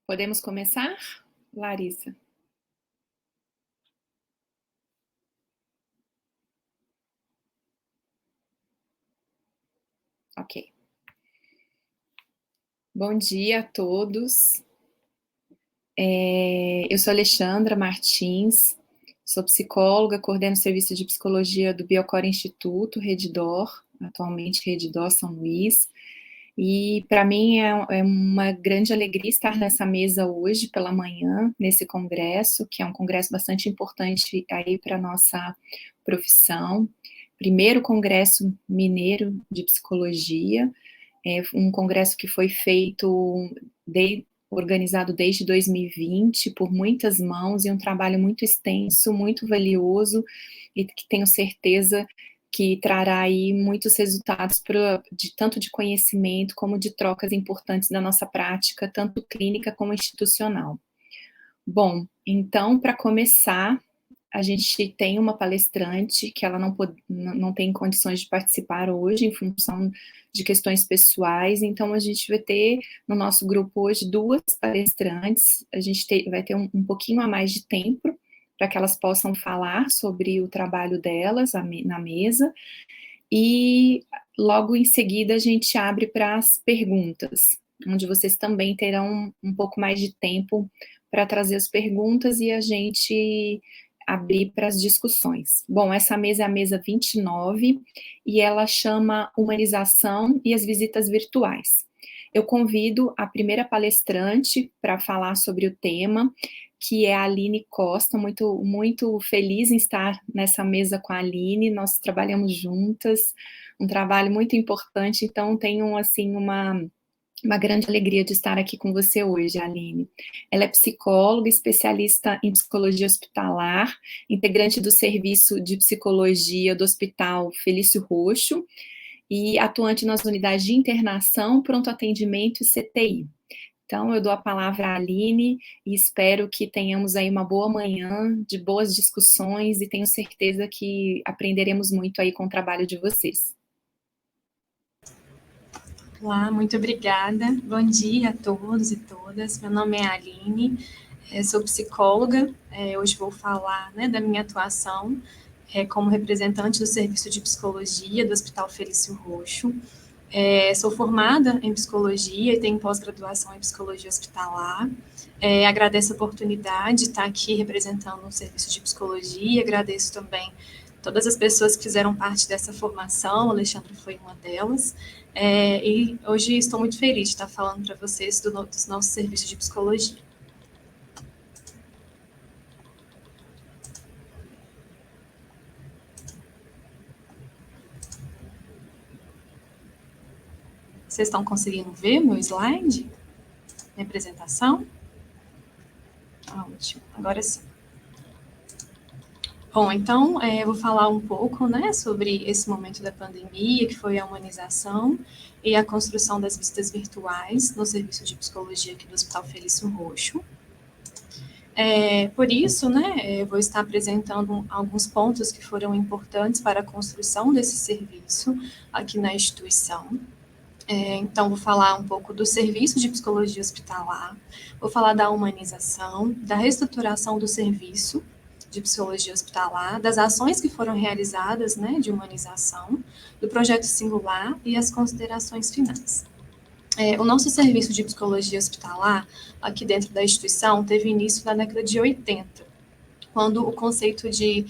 Podemos começar, Larissa? Ok. Bom dia a todos. Eu sou Alexandra Martins, sou psicóloga, coordeno o serviço de psicologia do Biocore Instituto, Redditor, atualmente Redditor São Luís. E para mim é uma grande alegria estar nessa mesa hoje pela manhã, nesse congresso, que é um congresso bastante importante aí para a nossa profissão. Primeiro congresso mineiro de psicologia, um congresso que foi feito, organizado desde 2020, por muitas mãos, e um trabalho muito extenso, muito valioso, e que tenho certeza que trará aí muitos resultados tanto de conhecimento como de trocas importantes da nossa prática, tanto clínica como institucional. Bom, então, para começar, a gente tem uma palestrante que ela não tem condições de participar hoje em função de questões pessoais, então a gente vai ter no nosso grupo hoje 2 palestrantes, a gente vai ter um pouquinho a mais de tempo para que elas possam falar sobre o trabalho delas na mesa, e logo em seguida a gente abre para as perguntas, onde vocês também terão um pouco mais de tempo para trazer as perguntas e a gente abrir para as discussões. Bom, essa mesa é a mesa 29 e ela chama Humanização e as Visitas Virtuais. Eu convido a primeira palestrante para falar sobre o tema, que é a Aline Costa, muito, muito feliz em estar nessa mesa com a Aline, nós trabalhamos juntas, um trabalho muito importante, então tenho, assim, uma grande alegria de estar aqui com você hoje, Aline. Ela é psicóloga, especialista em psicologia hospitalar, integrante do serviço de psicologia do Hospital Felício Roxo, e atuante nas unidades de internação, pronto atendimento e CTI. Então, eu dou a palavra à Aline e espero que tenhamos aí uma boa manhã, de boas discussões, e tenho certeza que aprenderemos muito aí com o trabalho de vocês. Olá, muito obrigada. Bom dia a todos e todas. Meu nome é Aline, sou psicóloga. Hoje vou falar, da minha atuação como representante do Serviço de Psicologia do Hospital Felício Roxo. Sou formada em psicologia e tenho pós-graduação em psicologia hospitalar. Agradeço a oportunidade de estar aqui representando o serviço de psicologia. Agradeço também todas as pessoas que fizeram parte dessa formação, o Alexandre foi uma delas. E hoje estou muito feliz de estar falando para vocês dos nossos serviços de psicologia. Vocês estão conseguindo ver meu slide? Minha apresentação? Ótimo, agora sim. Bom, então, eu vou falar um pouco, sobre esse momento da pandemia, que foi a humanização e a construção das visitas virtuais no serviço de psicologia aqui do Hospital Felício Roxo. Por isso, eu vou estar apresentando alguns pontos que foram importantes para a construção desse serviço aqui na instituição. Então, vou falar um pouco do serviço de psicologia hospitalar, vou falar da humanização, da reestruturação do serviço de psicologia hospitalar, das ações que foram realizadas, de humanização, do projeto singular e as considerações finais. O nosso serviço de psicologia hospitalar, aqui dentro da instituição, teve início na década de 80, quando o conceito de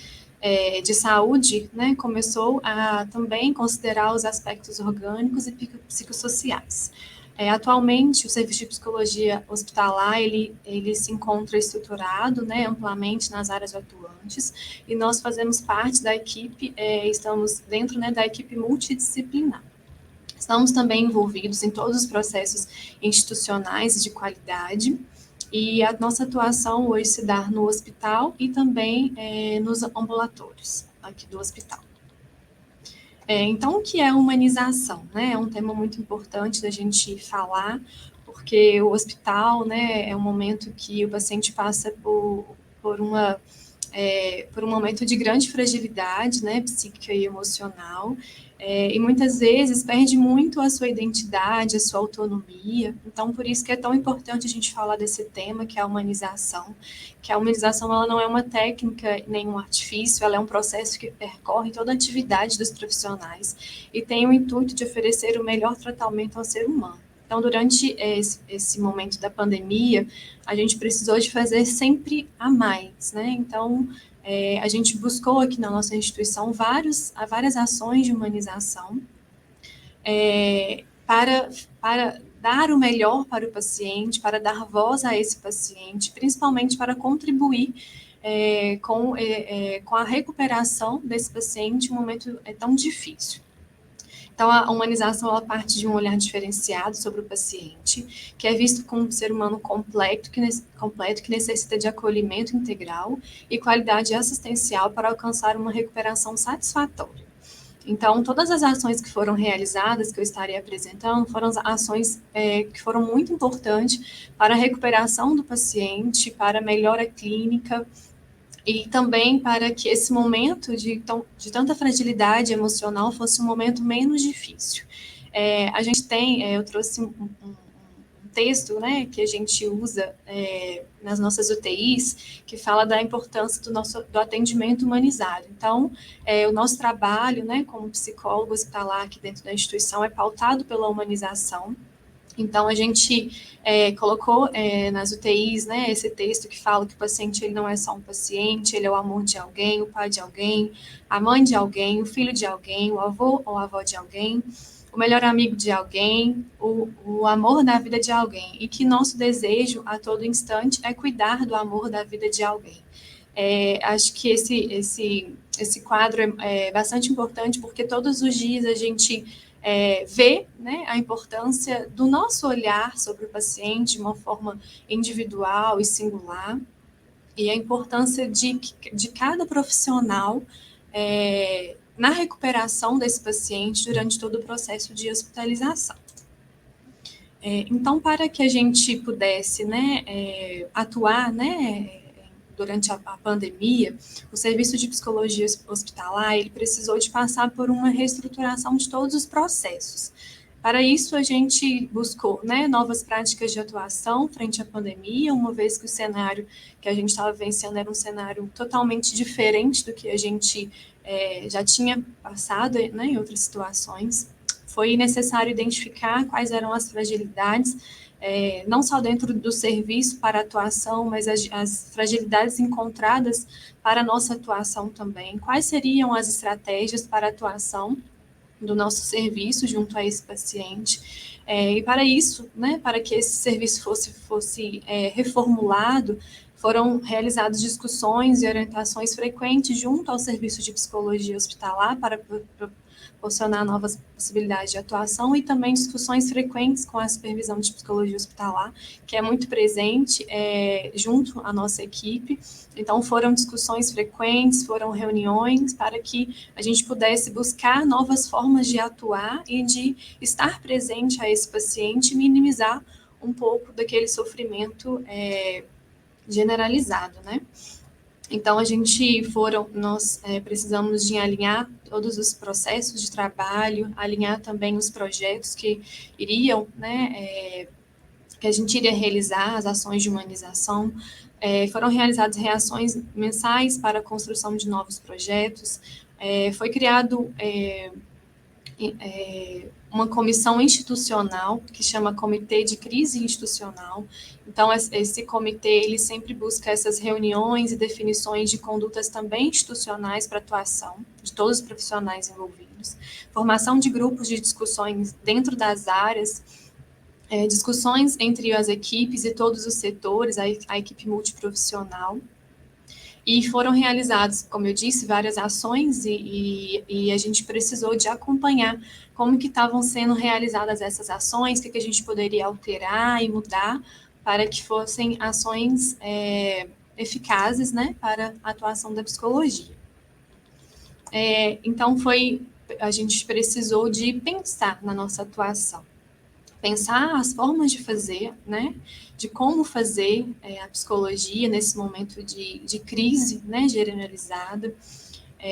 saúde, começou a também considerar os aspectos orgânicos e psicossociais. Atualmente, o serviço de psicologia hospitalar, ele se encontra estruturado, amplamente nas áreas atuantes, e nós fazemos parte da equipe, estamos dentro, da equipe multidisciplinar. Estamos também envolvidos em todos os processos institucionais de qualidade, e a nossa atuação hoje se dá no hospital e também nos ambulatórios aqui do hospital. Então, o que é humanização? É um tema muito importante da gente falar, porque o hospital, é um momento que o paciente passa por uma por um momento de grande fragilidade, né, psíquica e emocional, e muitas vezes perde muito a sua identidade, a sua autonomia. Então, por isso que é tão importante a gente falar desse tema, que é a humanização, que a humanização ela não é uma técnica nem um artifício, ela é um processo que percorre toda a atividade dos profissionais e tem o intuito de oferecer o melhor tratamento ao ser humano. Então, durante esse momento da pandemia, a gente precisou de fazer sempre a mais, né? Então, a gente buscou aqui na nossa instituição várias ações de humanização para dar o melhor para o paciente, para dar voz a esse paciente, principalmente para contribuir com a recuperação desse paciente em um momento tão difícil. Então, a humanização ela parte de um olhar diferenciado sobre o paciente, que é visto como um ser humano completo, que necessita de acolhimento integral e qualidade assistencial para alcançar uma recuperação satisfatória. Então, todas as ações que foram realizadas, que eu estarei apresentando, foram ações que foram muito importantes para a recuperação do paciente, para a melhora clínica, e também para que esse momento de tanta fragilidade emocional fosse um momento menos difícil. A gente eu trouxe um texto, né, que a gente usa nas nossas UTIs, que fala da importância do atendimento humanizado. Então, o nosso trabalho, né, como psicólogo hospitalar aqui dentro da instituição é pautado pela humanização. Então, a gente colocou nas UTIs, né, esse texto que fala que o paciente ele não é só um paciente, ele é o amor de alguém, o pai de alguém, a mãe de alguém, o filho de alguém, o avô ou a avó de alguém, o melhor amigo de alguém, o amor da vida de alguém. E que nosso desejo a todo instante é cuidar do amor da vida de alguém. Acho que esse quadro é bastante importante porque todos os dias a gente vê, né, a importância do nosso olhar sobre o paciente de uma forma individual e singular, e a importância de cada profissional na recuperação desse paciente durante todo o processo de hospitalização. Então, para que a gente pudesse, né, atuar, né, durante a pandemia, o serviço de psicologia hospitalar, ele precisou de passar por uma reestruturação de todos os processos. Para isso, a gente buscou, né, novas práticas de atuação frente à pandemia, uma vez que o cenário que a gente estava vivenciando era um cenário totalmente diferente do que a gente já tinha passado, né, em outras situações. Foi necessário identificar quais eram as fragilidades, não só dentro do serviço para atuação, mas as fragilidades encontradas para a nossa atuação também. Quais seriam as estratégias para a atuação do nosso serviço junto a esse paciente? E para isso, né, para que esse serviço fosse reformulado, foram realizadas discussões e orientações frequentes junto ao serviço de psicologia hospitalar para proporcionar novas possibilidades de atuação e também discussões frequentes com a supervisão de psicologia hospitalar, que é muito presente junto à nossa equipe. Então, foram discussões frequentes, foram reuniões para que a gente pudesse buscar novas formas de atuar e de estar presente a esse paciente e minimizar um pouco daquele sofrimento generalizado, né? Então, nós precisamos de alinhar todos os processos de trabalho, alinhar também os projetos que iriam, né, que a gente iria realizar, as ações de humanização. Foram realizadas reações mensais para a construção de novos projetos. Foi criado uma comissão institucional que chama Comitê de Crise Institucional. Então, esse comitê ele sempre busca essas reuniões e definições de condutas também institucionais para atuação de todos os profissionais envolvidos, formação de grupos de discussões dentro das áreas, discussões entre as equipes e todos os setores, a equipe multiprofissional. E foram realizadas, como eu disse, várias ações e a gente precisou de acompanhar como que estavam sendo realizadas essas ações, o que a gente poderia alterar e mudar para que fossem ações eficazes, né, para a atuação da psicologia. Então, a gente precisou de pensar na nossa atuação, pensar as formas de fazer, né, de como fazer a psicologia nesse momento de crise, né, generalizada,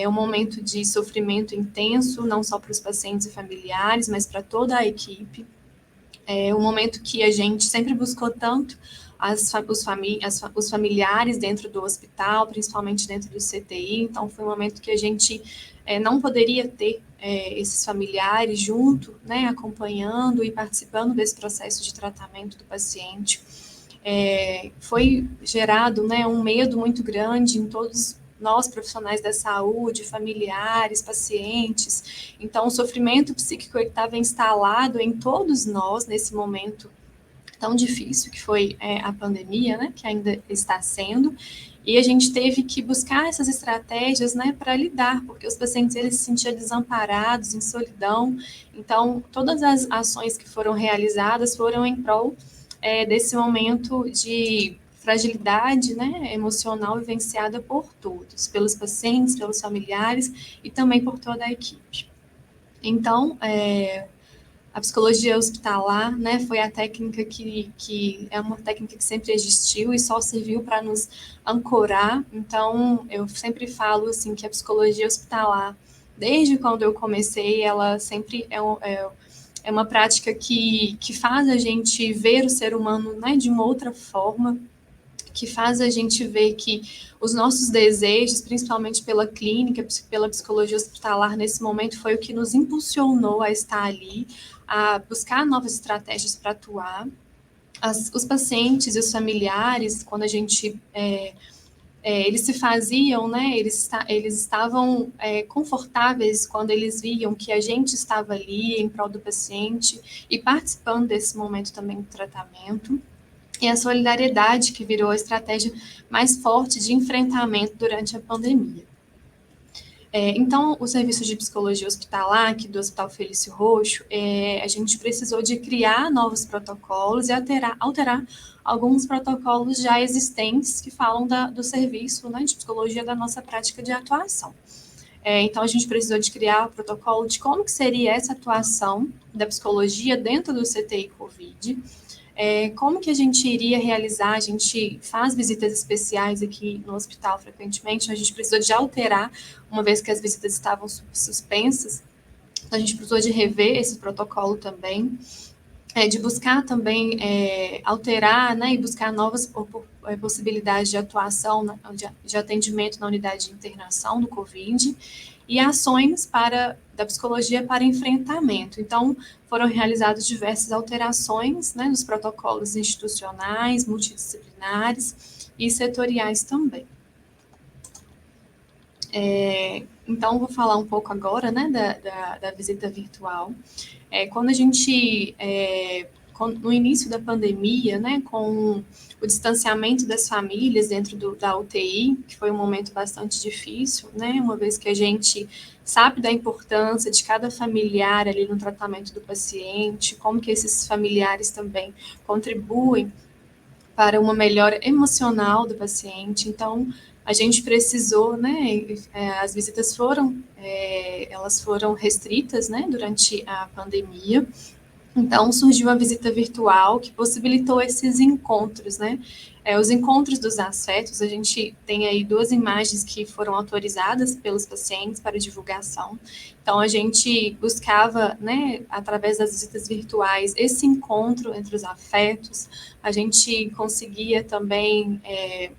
um momento de sofrimento intenso, não só para os pacientes e familiares, mas para toda a equipe. Um momento que a gente sempre buscou tanto os familiares dentro do hospital, principalmente dentro do CTI, então foi um momento que a gente não poderia ter esses familiares junto, né, acompanhando e participando desse processo de tratamento do paciente. Foi gerado, né, um medo muito grande em todos nós, profissionais da saúde, familiares, pacientes. Então, o sofrimento psíquico estava instalado em todos nós nesse momento tão difícil que foi a pandemia, né, que ainda está sendo, e a gente teve que buscar essas estratégias, né, para lidar, porque os pacientes eles se sentiam desamparados, em solidão. Então, todas as ações que foram realizadas foram em prol desse momento de fragilidade, né, emocional vivenciada por todos, pelos pacientes, pelos familiares e também por toda a equipe. Então, a psicologia hospitalar, né, foi a técnica que é uma técnica que sempre existiu e só serviu para nos ancorar. Então, eu sempre falo assim que a psicologia hospitalar, desde quando eu comecei, ela sempre é uma prática que faz a gente ver o ser humano, né, de uma outra forma, que faz a gente ver que os nossos desejos, principalmente pela clínica, pela psicologia hospitalar, nesse momento, foi o que nos impulsionou a estar ali, a buscar novas estratégias para atuar. Os pacientes e os familiares, quando a gente eles se faziam, né? Eles estavam confortáveis quando eles viam que a gente estava ali em prol do paciente e participando desse momento também do tratamento. E a solidariedade, que virou a estratégia mais forte de enfrentamento durante a pandemia. Então, o serviço de psicologia hospitalar, aqui do Hospital Felício Roxo, a gente precisou de criar novos protocolos e alterar alguns protocolos já existentes que falam do serviço, né, de psicologia da nossa prática de atuação. Então, a gente precisou de criar o protocolo de como que seria essa atuação da psicologia dentro do CTI Covid, como que a gente iria realizar. A gente faz visitas especiais aqui no hospital frequentemente, a gente precisou de alterar, uma vez que as visitas estavam suspensas, então a gente precisou de rever esse protocolo também, de buscar também alterar, né, e buscar novas possibilidades de atuação, de atendimento na unidade de internação do Covid, e ações da psicologia para enfrentamento. Então, foram realizadas diversas alterações, né, nos protocolos institucionais, multidisciplinares e setoriais também. Então, vou falar um pouco agora, né, da visita virtual. Quando a gente, no início da pandemia, né, com o distanciamento das famílias dentro da UTI, que foi um momento bastante difícil, né, uma vez que a gente sabe da importância de cada familiar ali no tratamento do paciente, como que esses familiares também contribuem para uma melhora emocional do paciente. Então, a gente precisou, né, as visitas elas foram restritas, né, durante a pandemia. Então, surgiu a visita virtual, que possibilitou esses encontros, né? Os encontros dos afetos, a gente tem aí 2 imagens que foram autorizadas pelos pacientes para divulgação. Então, a gente buscava, né, através das visitas virtuais, esse encontro entre os afetos. A gente conseguia também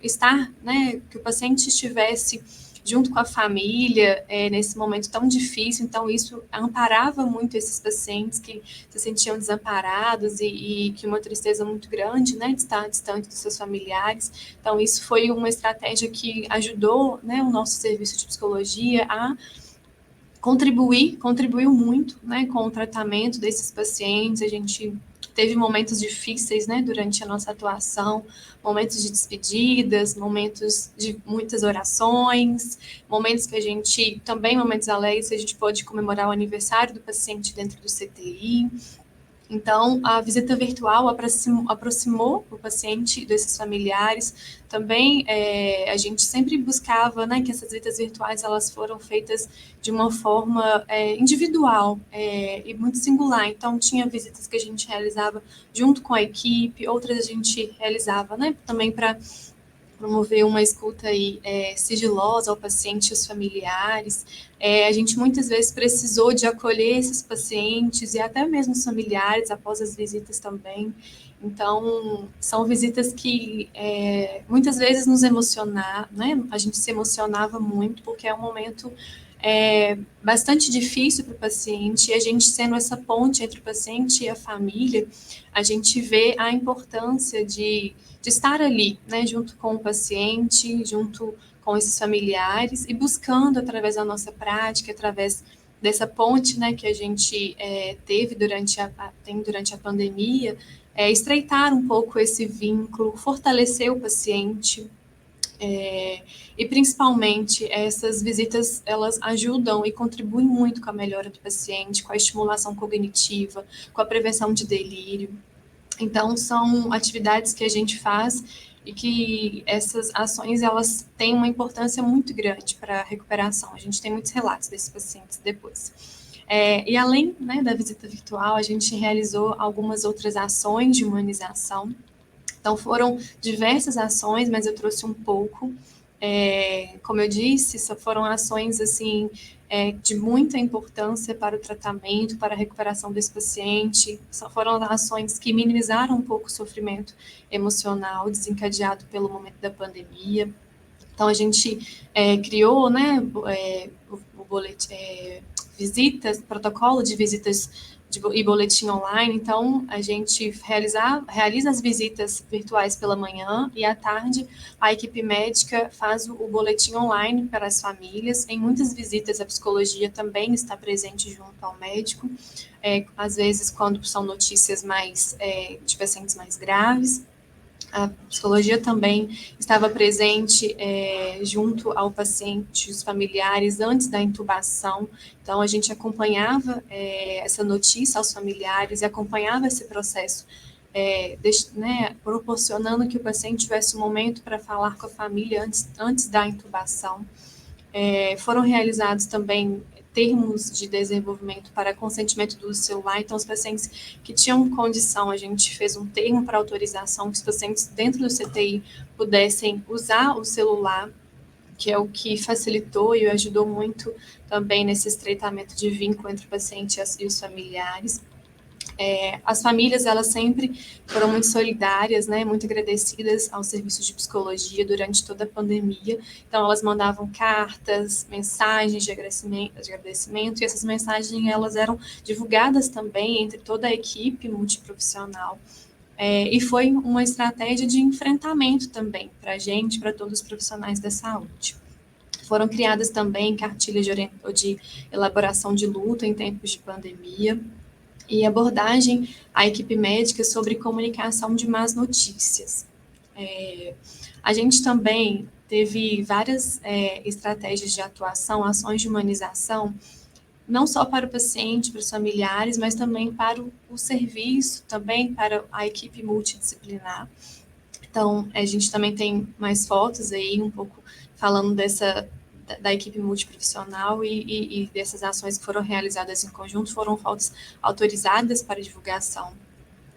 estar, né, que o paciente estivesse junto com a família, nesse momento tão difícil. Então, isso amparava muito esses pacientes que se sentiam desamparados e que uma tristeza muito grande, né, de estar distante dos seus familiares. Então, isso foi uma estratégia que ajudou, né, o nosso serviço de psicologia a contribuiu muito, né, com o tratamento desses pacientes. A gente teve momentos difíceis, né, durante a nossa atuação, momentos de despedidas, momentos de muitas orações, momentos que a gente, também momentos alegres, a gente pôde comemorar o aniversário do paciente dentro do CTI. Então, a visita virtual aproximou o paciente desses familiares. Também a gente sempre buscava, né, que essas visitas virtuais elas foram feitas de uma forma individual e muito singular. Então, tinha visitas que a gente realizava junto com a equipe, outras a gente realizava, né, também para promover uma escuta aí, sigilosa ao paciente e aos familiares. A gente muitas vezes precisou de acolher esses pacientes e até mesmo os familiares após as visitas também. Então, são visitas que muitas vezes nos emocionar, né? A gente se emocionava muito porque é um momento bastante difícil para o paciente, e a gente sendo essa ponte entre o paciente e a família, a gente vê a importância de estar ali, né, junto com o paciente, junto com esses familiares, e buscando, através da nossa prática, através dessa ponte, né, que a gente teve tem durante a pandemia, estreitar um pouco esse vínculo, fortalecer o paciente, e principalmente essas visitas elas ajudam e contribuem muito com a melhora do paciente, com a estimulação cognitiva, com a prevenção de delírio. Então são atividades que a gente faz e que essas ações elas têm uma importância muito grande para a recuperação. A gente tem muitos relatos desses pacientes depois. E além, né, da visita virtual, a gente realizou algumas outras ações de humanização. Então, foram diversas ações, mas eu trouxe um pouco. Como eu disse, foram ações assim de muita importância para o tratamento, para a recuperação desse paciente. Foram ações que minimizaram um pouco o sofrimento emocional desencadeado pelo momento da pandemia. Então, a gente criou, né, o boletim, visitas, protocolo de visitas e boletim online. Então, a gente realiza as visitas virtuais pela manhã e à tarde a equipe médica faz o boletim online para as famílias. Em muitas visitas, a psicologia também está presente junto ao médico, às vezes quando são notícias mais de pacientes mais graves. A psicologia também estava presente junto ao paciente, os familiares, antes da intubação. Então, a gente acompanhava essa notícia aos familiares e acompanhava esse processo, proporcionando que o paciente tivesse um momento para falar com a família antes da intubação. Foram realizados também termos de desenvolvimento para consentimento do uso celular. Então, os pacientes que tinham condição, a gente fez um termo para autorização que os pacientes dentro do CTI pudessem usar o celular, que é o que facilitou e ajudou muito também nesse estreitamento de vínculo entre o paciente e os familiares. As famílias, elas sempre foram muito solidárias, né, muito agradecidas ao serviço de psicologia durante toda a pandemia. Então, elas mandavam cartas, mensagens de agradecimento, e essas mensagens, elas eram divulgadas também entre toda a equipe multiprofissional. E foi uma estratégia de enfrentamento também para a gente, para todos os profissionais da saúde. Foram criadas também cartilhas de elaboração de luta em tempos de pandemia, e abordagem à equipe médica sobre comunicação de más notícias. A gente também teve várias estratégias de atuação, ações de humanização, não só para o paciente, para os familiares, mas também para o serviço, também para a equipe multidisciplinar. Então, a gente também tem mais fotos aí, um pouco falando da equipe multiprofissional e dessas ações que foram realizadas em conjunto, foram fotos autorizadas para divulgação.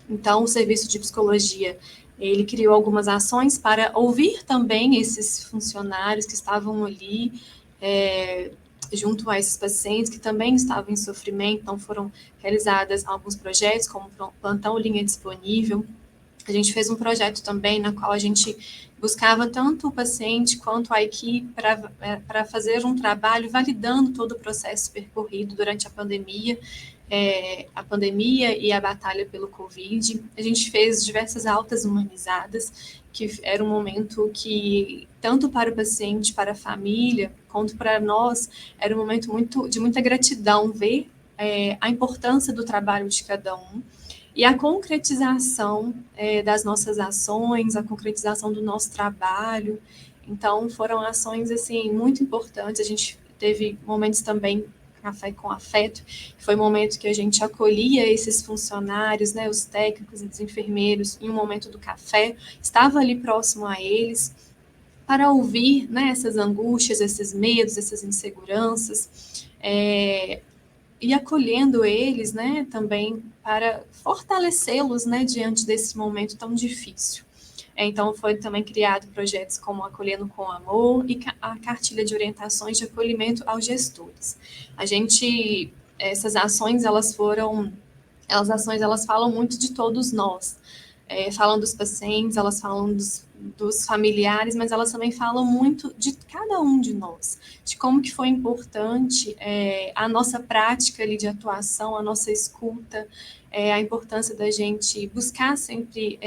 Então, o serviço de psicologia, ele criou algumas ações para ouvir também esses funcionários que estavam ali, junto a esses pacientes que também estavam em sofrimento. Então, foram realizados alguns projetos, como Plantão Linha Disponível. A gente fez um projeto também na qual a gente buscava tanto o paciente quanto a equipe para fazer um trabalho validando todo o processo percorrido durante a pandemia e a batalha pelo Covid. A gente fez diversas altas humanizadas, que era um momento que, tanto para o paciente, para a família, quanto para nós, era um momento de muita gratidão, ver a importância do trabalho de cada um, e a concretização das nossas ações, a concretização do nosso trabalho. Então, foram ações assim muito importantes. A gente teve momentos também Café com Afeto, que foi o momento que a gente acolhia esses funcionários, né, os técnicos e os enfermeiros, em um momento do café, estava ali próximo a eles, para ouvir, né, essas angústias, esses medos, essas inseguranças, e acolhendo eles, né, também para fortalecê-los, né, diante desse momento tão difícil. Então, foi também criado projetos como Acolhendo com Amor e a cartilha de orientações de acolhimento aos gestores. Essas ações, elas falam muito de todos nós. Falam dos pacientes, elas falam dos familiares, mas elas também falam muito de cada um de nós, de como que foi importante a nossa prática ali de atuação, a nossa escuta, a importância da gente buscar sempre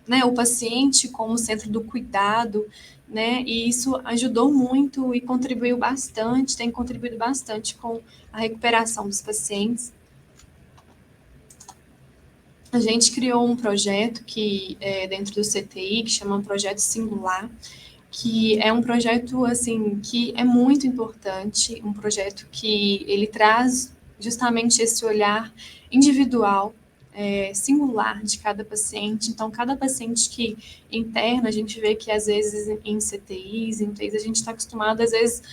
né, o paciente como centro do cuidado, né, e isso ajudou muito e contribuiu bastante, tem contribuído bastante com a recuperação dos pacientes. A gente criou um projeto que dentro do CTI, que chama Projeto Singular, que é um projeto assim que é muito importante, um projeto que ele traz justamente esse olhar individual, singular de cada paciente. Então, cada paciente que interna, a gente vê que às vezes em CTIs, em UTIs, a gente está acostumado, às vezes,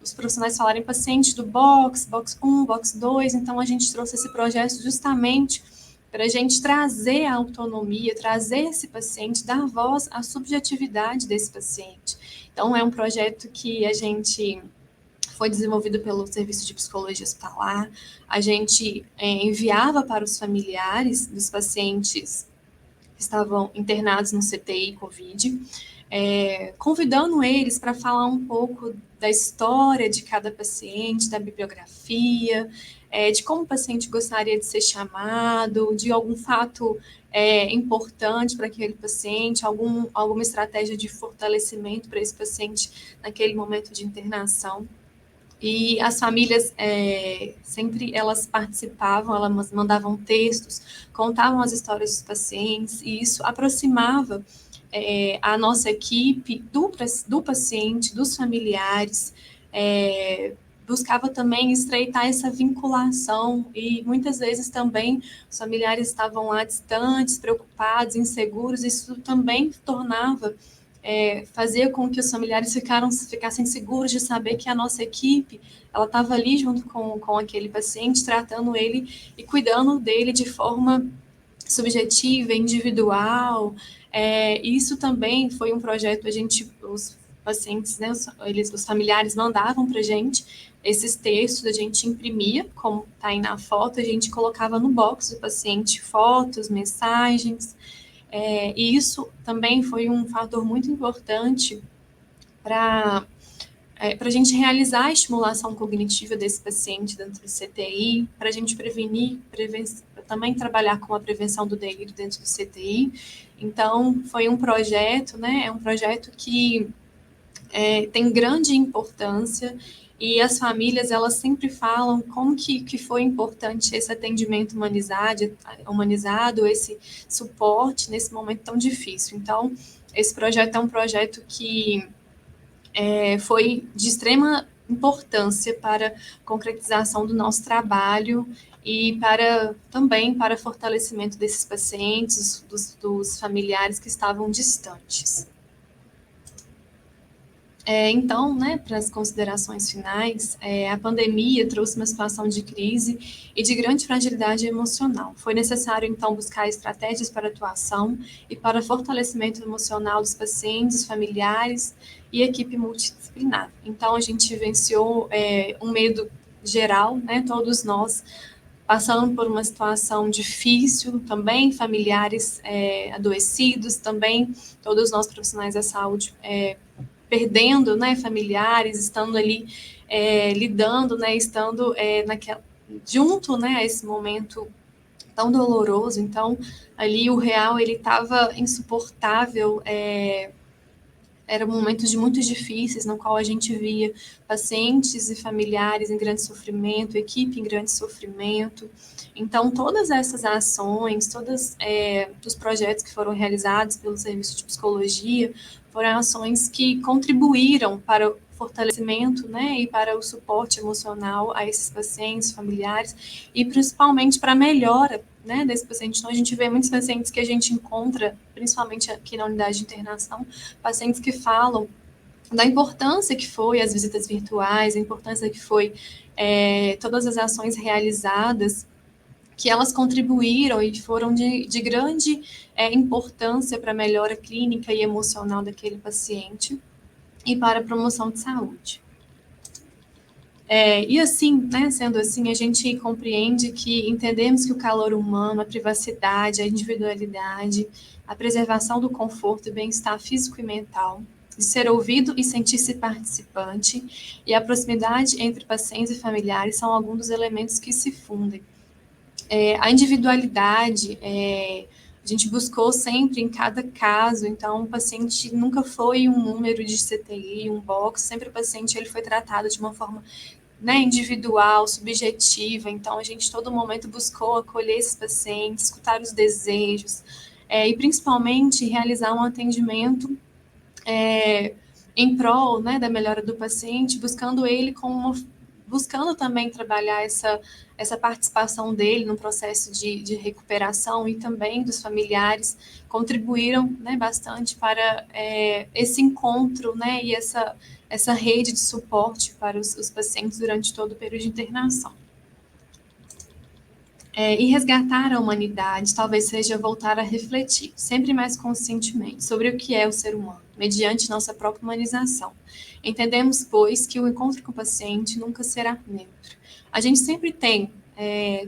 os profissionais falarem paciente do box 1, box 2, então a gente trouxe esse projeto justamente para a gente trazer a autonomia, trazer esse paciente, dar voz à subjetividade desse paciente. Então, é um projeto que a gente foi desenvolvido pelo Serviço de Psicologia Hospitalar, a gente enviava para os familiares dos pacientes que estavam internados no CTI Covid, convidando eles para falar um pouco da história de cada paciente, da bibliografia, de como o paciente gostaria de ser chamado, de algum fato importante para aquele paciente, alguma estratégia de fortalecimento para esse paciente naquele momento de internação. E as famílias sempre elas participavam, elas mandavam textos, contavam as histórias dos pacientes, e isso aproximava a nossa equipe do paciente, dos familiares, buscava também estreitar essa vinculação, e muitas vezes também os familiares estavam lá distantes, preocupados, inseguros, isso também tornava fazia com que os familiares ficassem seguros de saber que a nossa equipe ela estava ali junto com aquele paciente, tratando ele e cuidando dele de forma subjetiva, individual. Isso também foi um projeto, os pacientes, né, os familiares mandavam para a gente esses textos, a gente imprimia, como está aí na foto, a gente colocava no box do paciente fotos, mensagens, e isso também foi um fator muito importante para a gente realizar a estimulação cognitiva desse paciente dentro do CTI, para a gente também trabalhar com a prevenção do delírio dentro do CTI. Então, foi um projeto, né? É um projeto que tem grande importância, e as famílias, elas sempre falam como que foi importante esse atendimento humanizado, esse suporte nesse momento tão difícil. Então, esse projeto é um projeto que foi de extrema importância para a concretização do nosso trabalho e também para fortalecimento desses pacientes, dos familiares que estavam distantes. Então, né, para as considerações finais, a pandemia trouxe uma situação de crise e de grande fragilidade emocional. Foi necessário, então, buscar estratégias para atuação e para fortalecimento emocional dos pacientes, familiares e equipe multidisciplinar. Então, a gente vivenciou um medo geral, né, todos nós, passando por uma situação difícil, também familiares adoecidos, também todos nós profissionais da saúde perdendo, né, familiares, estando ali lidando, né, estando junto, né, a esse momento tão doloroso. Então, ali o real, ele estava insuportável, eram momentos de muito difíceis, no qual a gente via pacientes e familiares em grande sofrimento, equipe em grande sofrimento. Então, todas essas ações, todos os projetos que foram realizados pelo Serviço de Psicologia, foram ações que contribuíram para fortalecimento, né, e para o suporte emocional a esses pacientes, familiares, e principalmente para a melhora, né, desse paciente. Então, a gente vê muitos pacientes que a gente encontra, principalmente aqui na unidade de internação, pacientes que falam da importância que foi as visitas virtuais, a importância que foi todas as ações realizadas, que elas contribuíram e foram de grande importância para a melhora clínica e emocional daquele paciente e para a promoção de saúde. E assim, né, sendo assim, a gente compreende que entendemos que o calor humano, a privacidade, a individualidade, a preservação do conforto e bem-estar físico e mental, de ser ouvido e sentir-se participante, e a proximidade entre pacientes e familiares são alguns dos elementos que se fundem. A individualidade, a gente buscou sempre em cada caso, então o paciente nunca foi um número de CTI, um box, sempre o paciente ele foi tratado de uma forma, né, individual, subjetiva, então a gente todo momento buscou acolher esses pacientes, escutar os desejos, e principalmente realizar um atendimento em prol, né, da melhora do paciente, buscando também trabalhar essa participação dele no processo de recuperação, e também dos familiares contribuíram, né, bastante para esse encontro, né, e essa rede de suporte para os pacientes durante todo o período de internação. E resgatar a humanidade talvez seja voltar a refletir, sempre mais conscientemente, sobre o que é o ser humano, mediante nossa própria humanização. Entendemos, pois, que o encontro com o paciente nunca será neutro. A gente sempre tem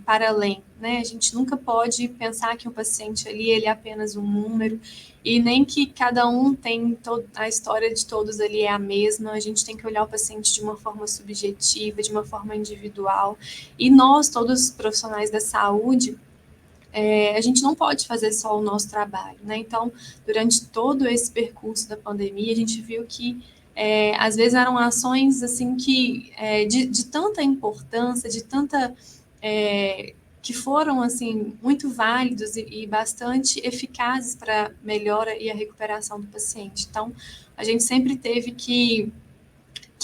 para além, né? A gente nunca pode pensar que o paciente ali ele é apenas um número, e nem que cada um tem a história de todos ali é a mesma. A gente tem que olhar o paciente de uma forma subjetiva, de uma forma individual, e nós, todos os profissionais da saúde, a gente não pode fazer só o nosso trabalho, né? Então, durante todo esse percurso da pandemia, a gente viu que às vezes eram ações assim que de tanta importância, de tanta que foram assim muito válidos e bastante eficazes para a melhora e a recuperação do paciente. Então, a gente sempre teve que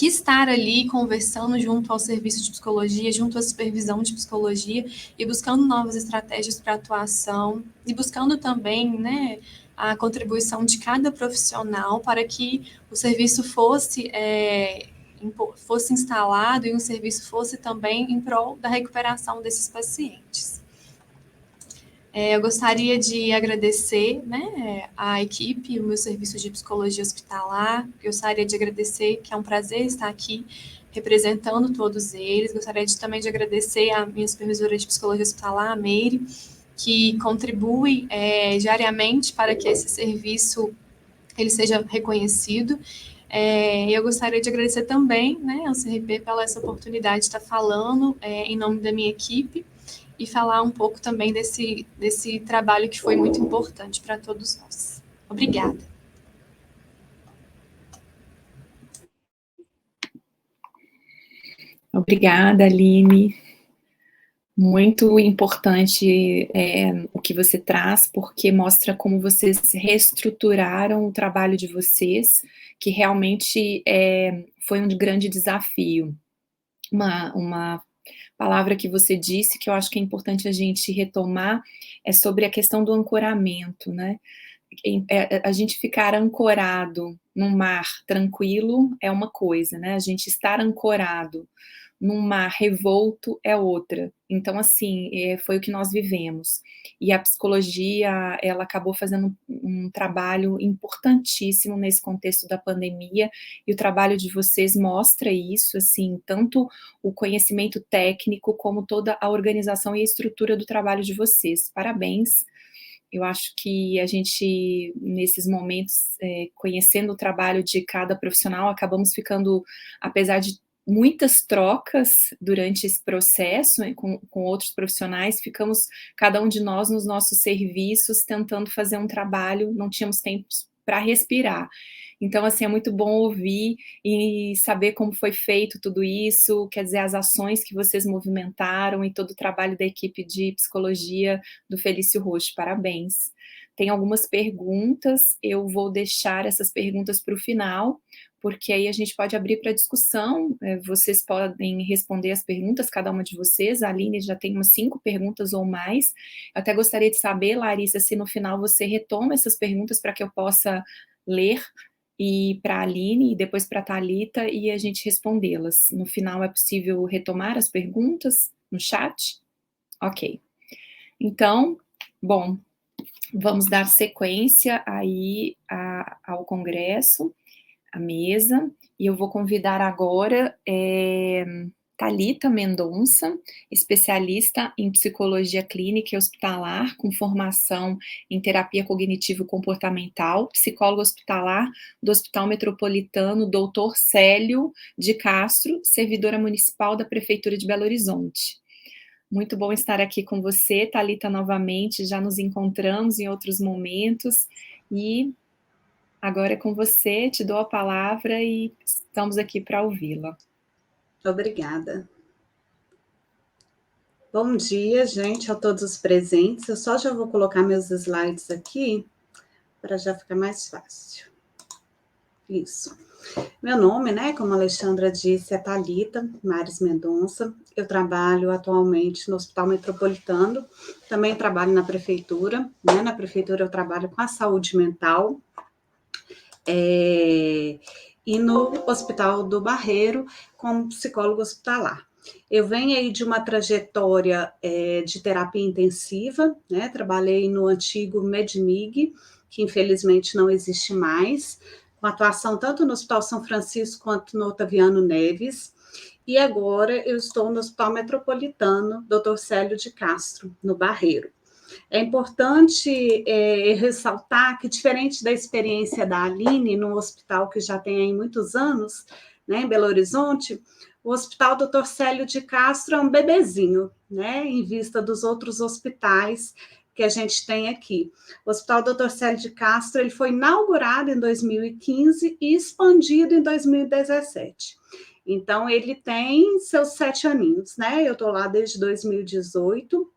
estar ali conversando junto ao serviço de psicologia, junto à supervisão de psicologia, e buscando novas estratégias para atuação, e buscando também, né, a contribuição de cada profissional para que o serviço fosse instalado e o serviço fosse também em prol da recuperação desses pacientes. Eu gostaria de agradecer, né, a equipe, o meu serviço de psicologia hospitalar. Gostaria de agradecer, que é um prazer estar aqui representando todos eles. Gostaria também de agradecer a minha supervisora de psicologia hospitalar, a Meire, que contribui diariamente para que esse serviço ele seja reconhecido. Eu gostaria de agradecer também, né, ao CRP pela essa oportunidade de estar falando em nome da minha equipe, e falar um pouco também desse trabalho que foi muito importante para todos nós. Obrigada. Obrigada, Aline. Muito importante o que você traz, porque mostra como vocês reestruturaram o trabalho de vocês, que realmente foi um grande desafio. Uma palavra que você disse, que eu acho que é importante a gente retomar, é sobre a questão do ancoramento, né? A gente ficar ancorado num mar tranquilo é uma coisa, né? A gente estar ancorado num mar revolto é outra. Então, assim, foi o que nós vivemos. E a psicologia, ela acabou fazendo um trabalho importantíssimo nesse contexto da pandemia, e o trabalho de vocês mostra isso, assim, tanto o conhecimento técnico, como toda a organização e a estrutura do trabalho de vocês. Parabéns. Eu acho que a gente, nesses momentos, conhecendo o trabalho de cada profissional, acabamos ficando, apesar de muitas trocas durante esse processo, com outros profissionais, ficamos, cada um de nós, nos nossos serviços, tentando fazer um trabalho, não tínhamos tempo para respirar. Então, assim, é muito bom ouvir e saber como foi feito tudo isso, quer dizer, as ações que vocês movimentaram e todo o trabalho da equipe de psicologia do Felício Roxo. Parabéns. Tem algumas perguntas, eu vou deixar essas perguntas para o final, porque aí a gente pode abrir para discussão, vocês podem responder as perguntas, cada uma de vocês, a Aline já tem umas 5 perguntas ou mais, eu até gostaria de saber, Larissa, se no final você retoma essas perguntas para que eu possa ler, e para a Aline, e depois para a Thalita, e a gente respondê-las. No final é possível retomar as perguntas no chat? Ok. Então, bom, vamos dar sequência aí ao congresso, à mesa, e eu vou convidar agora Thalita Mendonça, especialista em psicologia clínica e hospitalar, com formação em terapia cognitivo-comportamental, psicóloga hospitalar do Hospital Metropolitano Dr. Célio de Castro, servidora municipal da Prefeitura de Belo Horizonte. Muito bom estar aqui com você, Thalita, novamente, já nos encontramos em outros momentos, e agora é com você, te dou a palavra e estamos aqui para ouvi-la. Obrigada. Bom dia, gente, a todos os presentes. Eu só já vou colocar meus slides aqui, para já ficar mais fácil. Isso. Meu nome, né, como a Alexandra disse, é Thalita Mares Mendonça. Eu trabalho atualmente no Hospital Metropolitano, também trabalho na Prefeitura, né, na Prefeitura eu trabalho com a saúde mental, e no Hospital do Barreiro, como psicólogo hospitalar. Eu venho aí de uma trajetória de terapia intensiva, né, trabalhei no antigo Medmig, que infelizmente não existe mais, com atuação tanto no Hospital São Francisco quanto no Otaviano Neves, e agora eu estou no Hospital Metropolitano Dr. Célio de Castro, no Barreiro. É importante ressaltar que, diferente da experiência da Aline, no hospital que já tem aí muitos anos, né, em Belo Horizonte, o Hospital Dr. Célio de Castro é um bebezinho, né, em vista dos outros hospitais que a gente tem aqui. O Hospital Dr. Célio de Castro ele foi inaugurado em 2015 e expandido em 2017. Então, ele tem seus 7 aninhos, né? Eu estou lá desde 2018.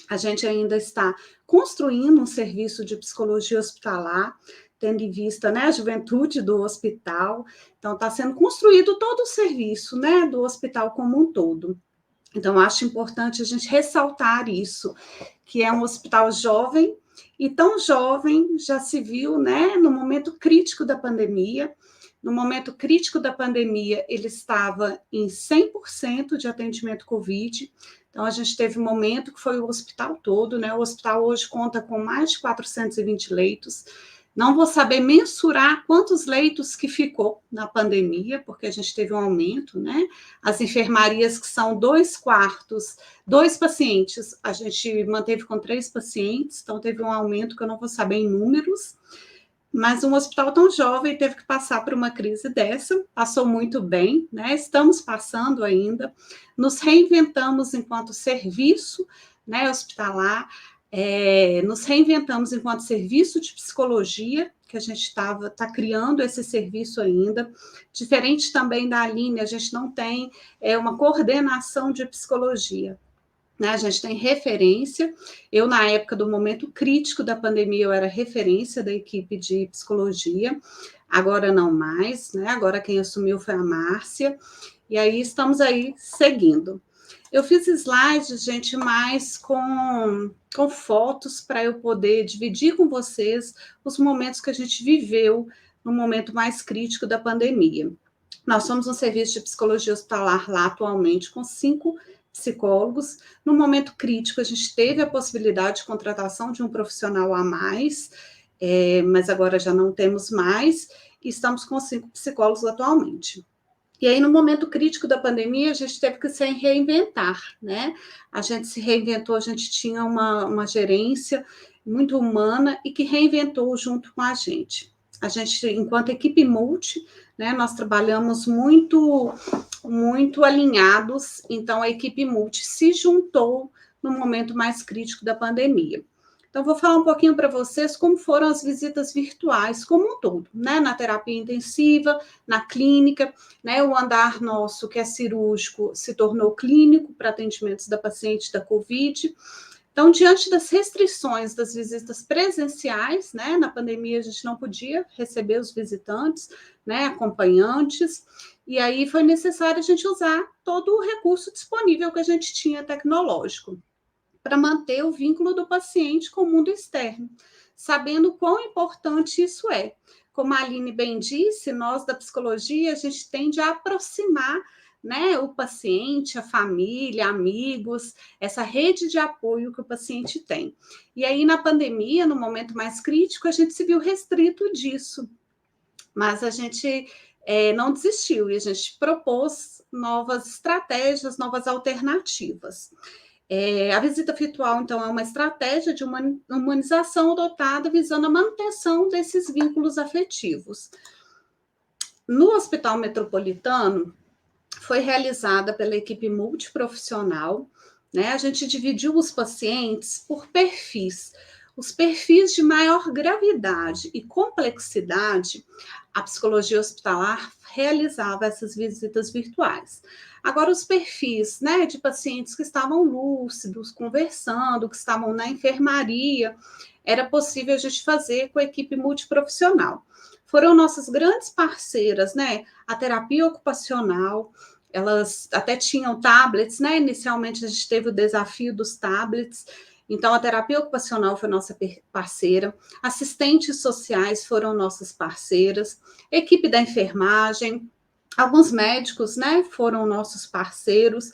A gente ainda está construindo um serviço de psicologia hospitalar, tendo em vista, né, a juventude do hospital. Então, está sendo construído todo o serviço, né, do hospital como um todo. Então, acho importante a gente ressaltar isso, que é um hospital jovem, e tão jovem já se viu, né, no momento crítico da pandemia. No momento crítico da pandemia, ele estava em 100% de atendimento COVID. Então, a gente teve um momento que foi o hospital todo, né? O hospital hoje conta com mais de 420 leitos. Não vou saber mensurar quantos leitos que ficou na pandemia, porque a gente teve um aumento, né? As enfermarias que são 2 quartos, 2 pacientes, a gente manteve com 3 pacientes, então teve um aumento que eu não vou saber em números, mas um hospital tão jovem teve que passar por uma crise dessa, passou muito bem, né? Estamos passando ainda, nos reinventamos enquanto serviço, né, hospitalar, nos reinventamos enquanto serviço de psicologia, que a gente está criando esse serviço ainda, diferente também da Aline, a gente não tem uma coordenação de psicologia, né? A gente tem referência, eu na época do momento crítico da pandemia, eu era referência da equipe de psicologia, agora não mais, né? Agora quem assumiu foi a Márcia, e aí estamos aí seguindo. Eu fiz slides, gente, mais com fotos para eu poder dividir com vocês os momentos que a gente viveu no momento mais crítico da pandemia. Nós somos um serviço de psicologia hospitalar lá atualmente com 5 psicólogos. No momento crítico, a gente teve a possibilidade de contratação de um profissional a mais, mas agora já não temos mais, e estamos com 5 psicólogos atualmente. E aí, no momento crítico da pandemia, a gente teve que se reinventar, né? A gente se reinventou, a gente tinha uma gerência muito humana e que reinventou junto com a gente. A gente, enquanto equipe multi, né, nós trabalhamos muito alinhados, então a equipe multi se juntou no momento mais crítico da pandemia. Então, vou falar um pouquinho para vocês como foram as visitas virtuais como um todo, né? Na terapia intensiva, na clínica, né? O andar nosso, que é cirúrgico, se tornou clínico para atendimentos da paciente da COVID. Então, diante das restrições das visitas presenciais, né, na pandemia a gente não podia receber os visitantes, né, acompanhantes, e aí foi necessário a gente usar todo o recurso disponível que a gente tinha tecnológico para manter o vínculo do paciente com o mundo externo, sabendo quão importante isso é. Como a Aline bem disse, nós da psicologia, a gente tende a aproximar, né, o paciente, a família, amigos, essa rede de apoio que o paciente tem. E aí, na pandemia, no momento mais crítico, a gente se viu restrito disso, mas a gente não desistiu e a gente propôs novas estratégias, novas alternativas. A visita virtual, então, é uma estratégia de humanização adotada visando a manutenção desses vínculos afetivos. No Hospital Metropolitano, foi realizada pela equipe multiprofissional, né? A gente dividiu os pacientes por perfis. Os perfis de maior gravidade e complexidade, a psicologia hospitalar realizava essas visitas virtuais. Agora, os perfis, né, de pacientes que estavam lúcidos, conversando, que estavam na enfermaria, era possível a gente fazer com a equipe multiprofissional. Foram nossas grandes parceiras, né, a terapia ocupacional, elas até tinham tablets, né? Inicialmente a gente teve o desafio dos tablets, então a terapia ocupacional foi nossa parceira, assistentes sociais foram nossas parceiras, equipe da enfermagem, alguns médicos, né, foram nossos parceiros.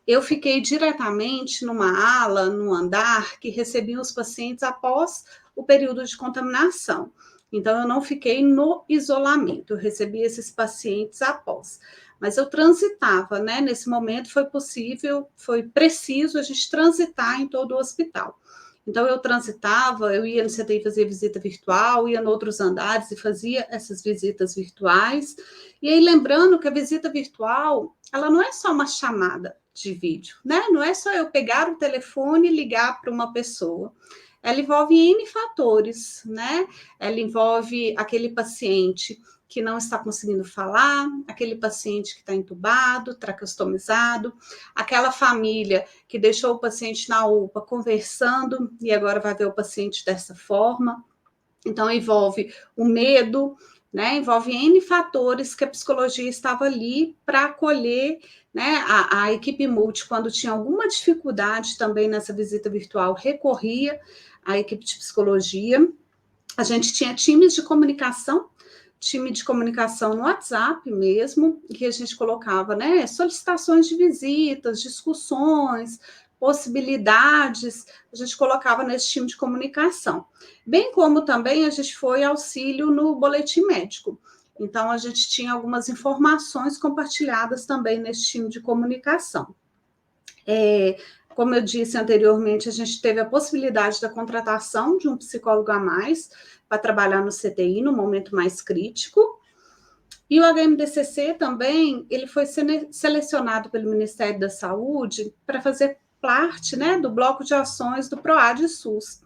Eu fiquei diretamente numa ala, num andar, que recebia os pacientes após o período de contaminação. Então, eu não fiquei no isolamento, eu recebi esses pacientes após. Mas eu transitava, né? Nesse momento foi possível, foi preciso a gente transitar em todo o hospital. Então, eu transitava, eu ia no CTI fazer visita virtual, ia em outros andares e fazia essas visitas virtuais. E aí, lembrando que a visita virtual, ela não é só uma chamada de vídeo, né? Não é só eu pegar o telefone e ligar para uma pessoa. Ela envolve N fatores, né? Ela envolve aquele paciente que não está conseguindo falar, aquele paciente que está entubado, traqueostomizado, aquela família que deixou o paciente na UPA conversando e agora vai ver o paciente dessa forma. Então, envolve o medo, né? Envolve N fatores que a psicologia estava ali para acolher, né? A equipe multi, quando tinha alguma dificuldade também nessa visita virtual, recorria à equipe de psicologia. A gente tinha times de comunicação, time de comunicação no WhatsApp mesmo, que a gente colocava, né, solicitações de visitas, discussões, possibilidades, a gente colocava nesse time de comunicação. Bem como também a gente foi auxílio no boletim médico. Então, a gente tinha algumas informações compartilhadas também nesse time de comunicação. Como eu disse anteriormente, a gente teve a possibilidade da contratação de um psicólogo a mais para trabalhar no CTI no momento mais crítico. E o HMDCC também, ele foi selecionado pelo Ministério da Saúde para fazer parte, né, do bloco de ações do PROAD SUS,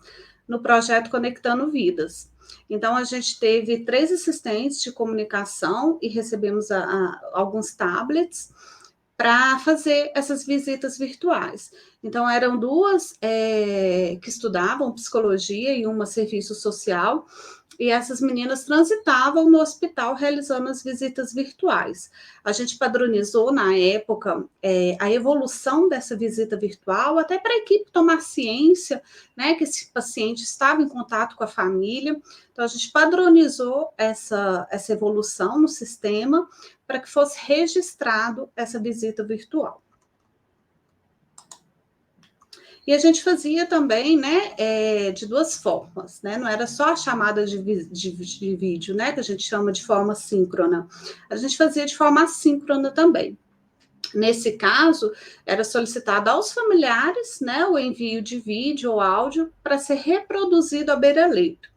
no projeto Conectando Vidas. Então, a gente teve 3 assistentes de comunicação e recebemos alguns tablets para fazer essas visitas virtuais. Então, eram 2 que estudavam psicologia e uma serviço social, e essas meninas transitavam no hospital realizando as visitas virtuais. A gente padronizou, na época, a evolução dessa visita virtual, até para a equipe tomar ciência, né, que esse paciente estava em contato com a família. Então, a gente padronizou essa evolução no sistema para que fosse registrado essa visita virtual. E a gente fazia também, né, de 2 formas, né? Não era só a chamada de vídeo, né, que a gente chama de forma síncrona. A gente fazia de forma assíncrona também. Nesse caso, era solicitado aos familiares, né, o envio de vídeo ou áudio para ser reproduzido à beira-leito,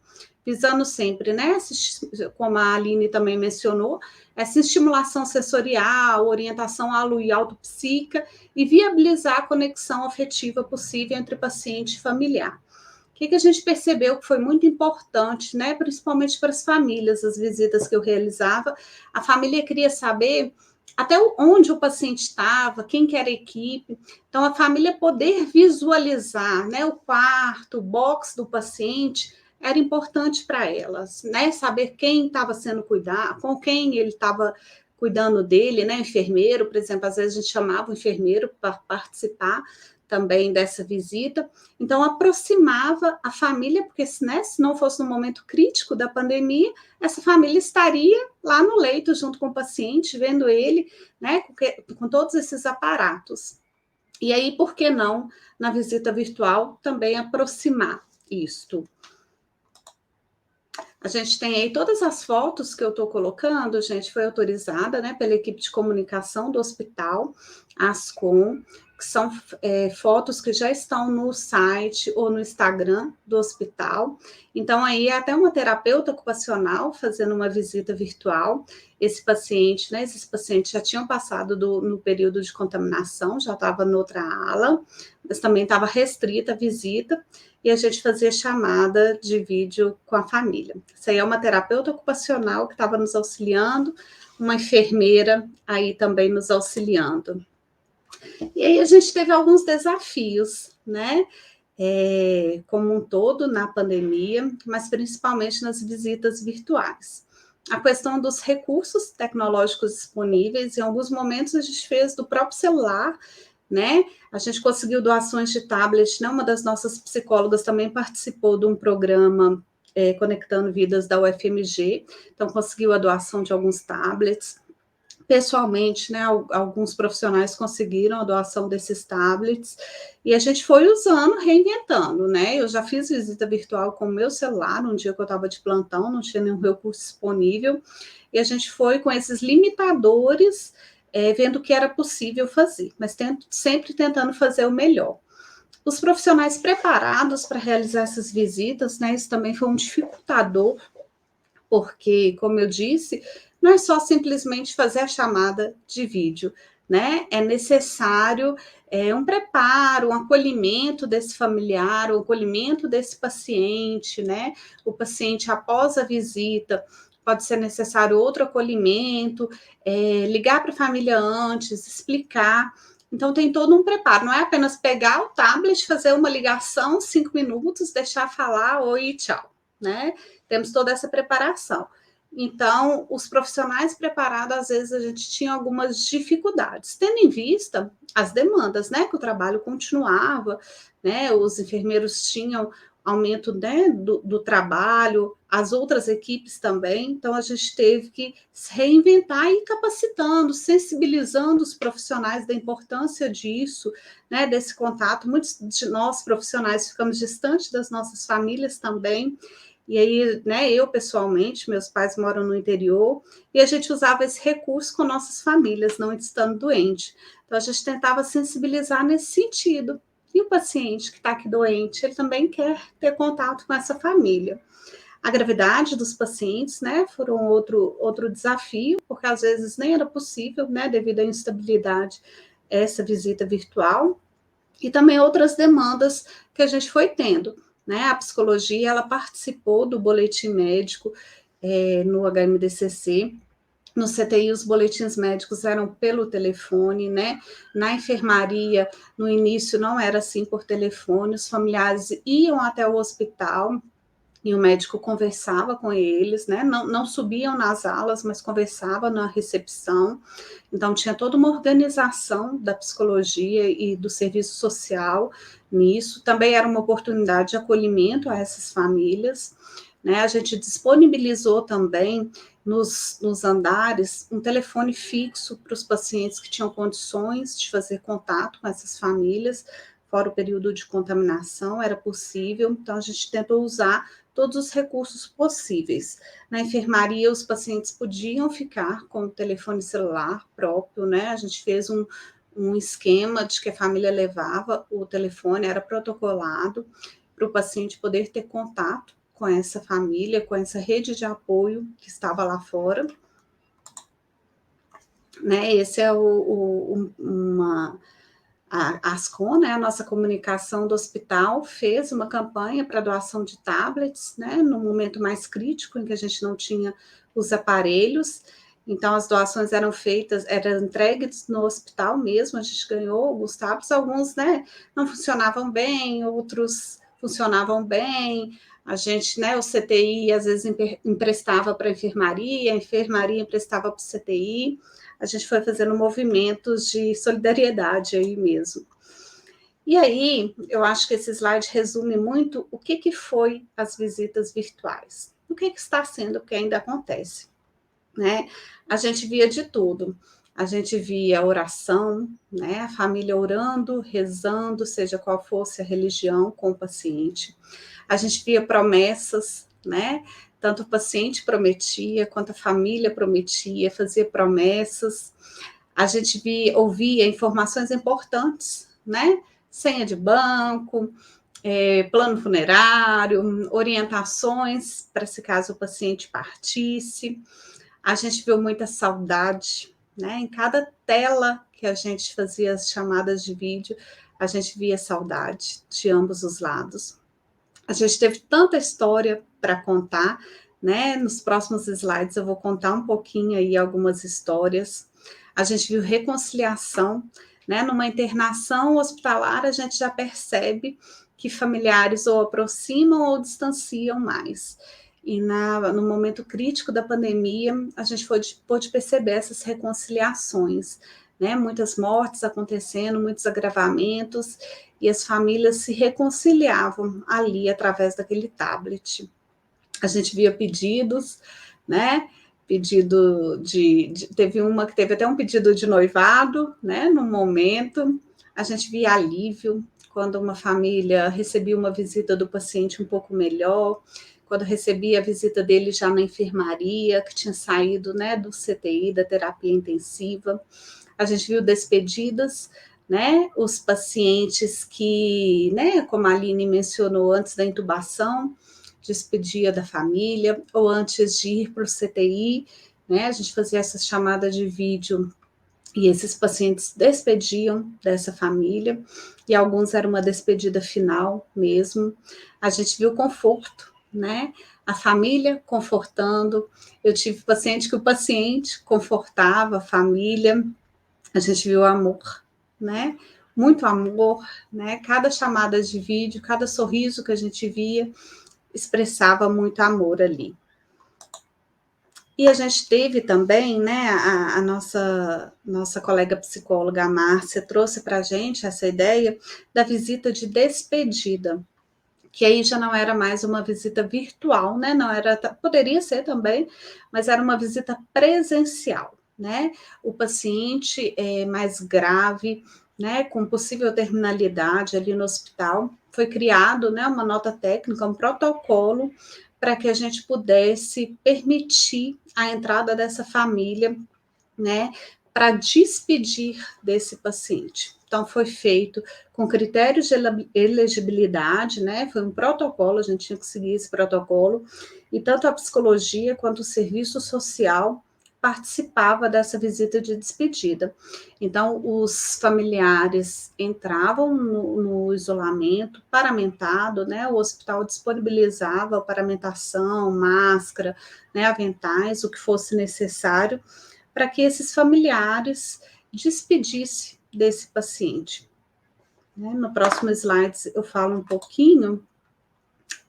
visando sempre, né, como a Aline também mencionou, essa estimulação sensorial, orientação alo e autopsíquica e viabilizar a conexão afetiva possível entre paciente e familiar. O que a gente percebeu que foi muito importante, né, principalmente para as famílias, as visitas que eu realizava, a família queria saber até onde o paciente estava, quem que era a equipe. Então, a família poder visualizar, né, o quarto, o box do paciente, era importante para elas, né, saber quem estava sendo cuidado, com quem ele estava cuidando dele, né, enfermeiro, por exemplo, às vezes a gente chamava o enfermeiro para participar também dessa visita. Então, aproximava a família, porque, né, se não fosse no momento crítico da pandemia, essa família estaria lá no leito, junto com o paciente, vendo ele, né, com todos esses aparatos. E aí, por que não, na visita virtual, também aproximar isto? A gente tem aí todas as fotos que eu estou colocando, gente, foi autorizada, né, pela equipe de comunicação do hospital, Ascom, que são fotos que já estão no site ou no Instagram do hospital. Então, aí é até uma terapeuta ocupacional fazendo uma visita virtual. Esse paciente, né, esses pacientes já tinham passado no período de contaminação, já estava noutra ala, mas também estava restrita a visita, e a gente fazia chamada de vídeo com a família. Isso aí é uma terapeuta ocupacional que estava nos auxiliando, uma enfermeira aí também nos auxiliando. E aí a gente teve alguns desafios, né? Como um todo na pandemia, mas principalmente nas visitas virtuais. A questão dos recursos tecnológicos disponíveis, em alguns momentos a gente fez do próprio celular, né? A gente conseguiu doações de tablet, né? Uma das nossas psicólogas também participou de um programa Conectando Vidas da UFMG, então conseguiu a doação de alguns tablets. Pessoalmente, né, alguns profissionais conseguiram a doação desses tablets, e a gente foi usando, reinventando, né? Eu já fiz visita virtual com o meu celular, um dia que eu estava de plantão, não tinha nenhum recurso disponível, e a gente foi com esses limitadores, vendo o que era possível fazer, mas sempre tentando fazer o melhor. Os profissionais preparados para realizar essas visitas, né, isso também foi um dificultador, porque, como eu disse, não é só simplesmente fazer a chamada de vídeo, né? É necessário um preparo, um acolhimento desse familiar, o acolhimento desse paciente, né? O paciente, após a visita, pode ser necessário outro acolhimento, ligar para a família antes, explicar. Então, tem todo um preparo, não é apenas pegar o tablet, fazer uma ligação, 5 minutos, deixar falar, oi, tchau, né? Temos toda essa preparação. Então, os profissionais preparados, às vezes, a gente tinha algumas dificuldades, tendo em vista as demandas, né? Que o trabalho continuava, né? Os enfermeiros tinham aumento, né, do trabalho, as outras equipes também, então a gente teve que se reinventar e ir capacitando, sensibilizando os profissionais da importância disso, né, desse contato. Muitos de nós profissionais ficamos distantes das nossas famílias também, e aí, né, eu pessoalmente, meus pais moram no interior, e a gente usava esse recurso com nossas famílias, não estando doente. Então, a gente tentava sensibilizar nesse sentido. E o paciente que está aqui doente, ele também quer ter contato com essa família. A gravidade dos pacientes, né, foram outro desafio, porque às vezes nem era possível, né, devido à instabilidade, essa visita virtual. E também outras demandas que a gente foi tendo, né? A psicologia, ela participou do boletim médico no HMDCC. No CTI, os boletins médicos eram pelo telefone, né? Na enfermaria, no início, não era assim por telefone, os familiares iam até o hospital e o médico conversava com eles, né? Não subiam nas alas, mas conversava na recepção. Então, tinha toda uma organização da psicologia e do serviço social nisso. Também era uma oportunidade de acolhimento a essas famílias, né? A gente disponibilizou também nos andares um telefone fixo para os pacientes que tinham condições de fazer contato com essas famílias, fora o período de contaminação, era possível. Então, a gente tentou usar todos os recursos possíveis. Na enfermaria, os pacientes podiam ficar com o telefone celular próprio, né? A gente fez um esquema de que a família levava o telefone, era protocolado, para o paciente poder ter contato com essa família, com essa rede de apoio que estava lá fora. Né? Esse é a Ascom, né, a nossa comunicação do hospital, fez uma campanha para doação de tablets, né, no momento mais crítico, em que a gente não tinha os aparelhos, Então, as doações eram entregues no hospital mesmo, a gente ganhou alguns tablets, alguns, né, não funcionavam bem, outros funcionavam bem, a gente, né, o CTI às vezes emprestava para a enfermaria emprestava para o CTI, a gente foi fazendo movimentos de solidariedade aí mesmo. E aí, eu acho que esse slide resume muito o que foi as visitas virtuais. O que está sendo, o que ainda acontece, né? A gente via de tudo. A gente via oração, né? A família orando, rezando, seja qual fosse a religião com o paciente. A gente via promessas, né? Tanto o paciente prometia, quanto a família prometia, fazia promessas. A gente ouvia informações importantes, né? Senha de banco, plano funerário, orientações para se caso o paciente partisse. A gente viu muita saudade, né? Em cada tela que a gente fazia as chamadas de vídeo, a gente via saudade de ambos os lados. A gente teve tanta história para contar, né? Nos próximos slides eu vou contar um pouquinho aí algumas histórias. A gente viu reconciliação, né? Numa internação hospitalar, a gente já percebe que familiares ou aproximam ou distanciam mais. E no momento crítico da pandemia, a gente pôde perceber essas reconciliações, né? Muitas mortes acontecendo, muitos agravamentos, e as famílias se reconciliavam ali através daquele tablet. A gente via pedidos, né? Teve uma que teve até um pedido de noivado, né? No momento, a gente via alívio quando uma família recebia uma visita do paciente um pouco melhor, quando recebia a visita dele já na enfermaria, que tinha saído, né, do CTI, da terapia intensiva. A gente viu despedidas, né, os pacientes que, né, como a Aline mencionou antes da intubação, despedia da família, ou antes de ir para o CTI, né, a gente fazia essa chamada de vídeo e esses pacientes despediam dessa família, e alguns era uma despedida final mesmo. A gente viu conforto, né? A família confortando. Eu tive paciente que o paciente confortava a família. A gente viu amor, né? Muito amor, né? Cada chamada de vídeo, cada sorriso que a gente via expressava muito amor ali. E a gente teve também, né, a nossa colega psicóloga, a Márcia, trouxe para a gente essa ideia da visita de despedida, que aí já não era mais uma visita virtual, né, não era, poderia ser também, mas era uma visita presencial, né, o paciente mais grave, né, com possível terminalidade ali no hospital, foi criado, né, uma nota técnica, um protocolo, para que a gente pudesse permitir a entrada dessa família, né, para despedir desse paciente. Então, foi feito com critérios de elegibilidade, né, foi um protocolo, a gente tinha que seguir esse protocolo, e tanto a psicologia quanto o serviço social participava dessa visita de despedida. Então, os familiares entravam no isolamento paramentado, né? O hospital disponibilizava paramentação, máscara, né? Aventais, o que fosse necessário, para que esses familiares despedissem desse paciente. No próximo slide eu falo um pouquinho.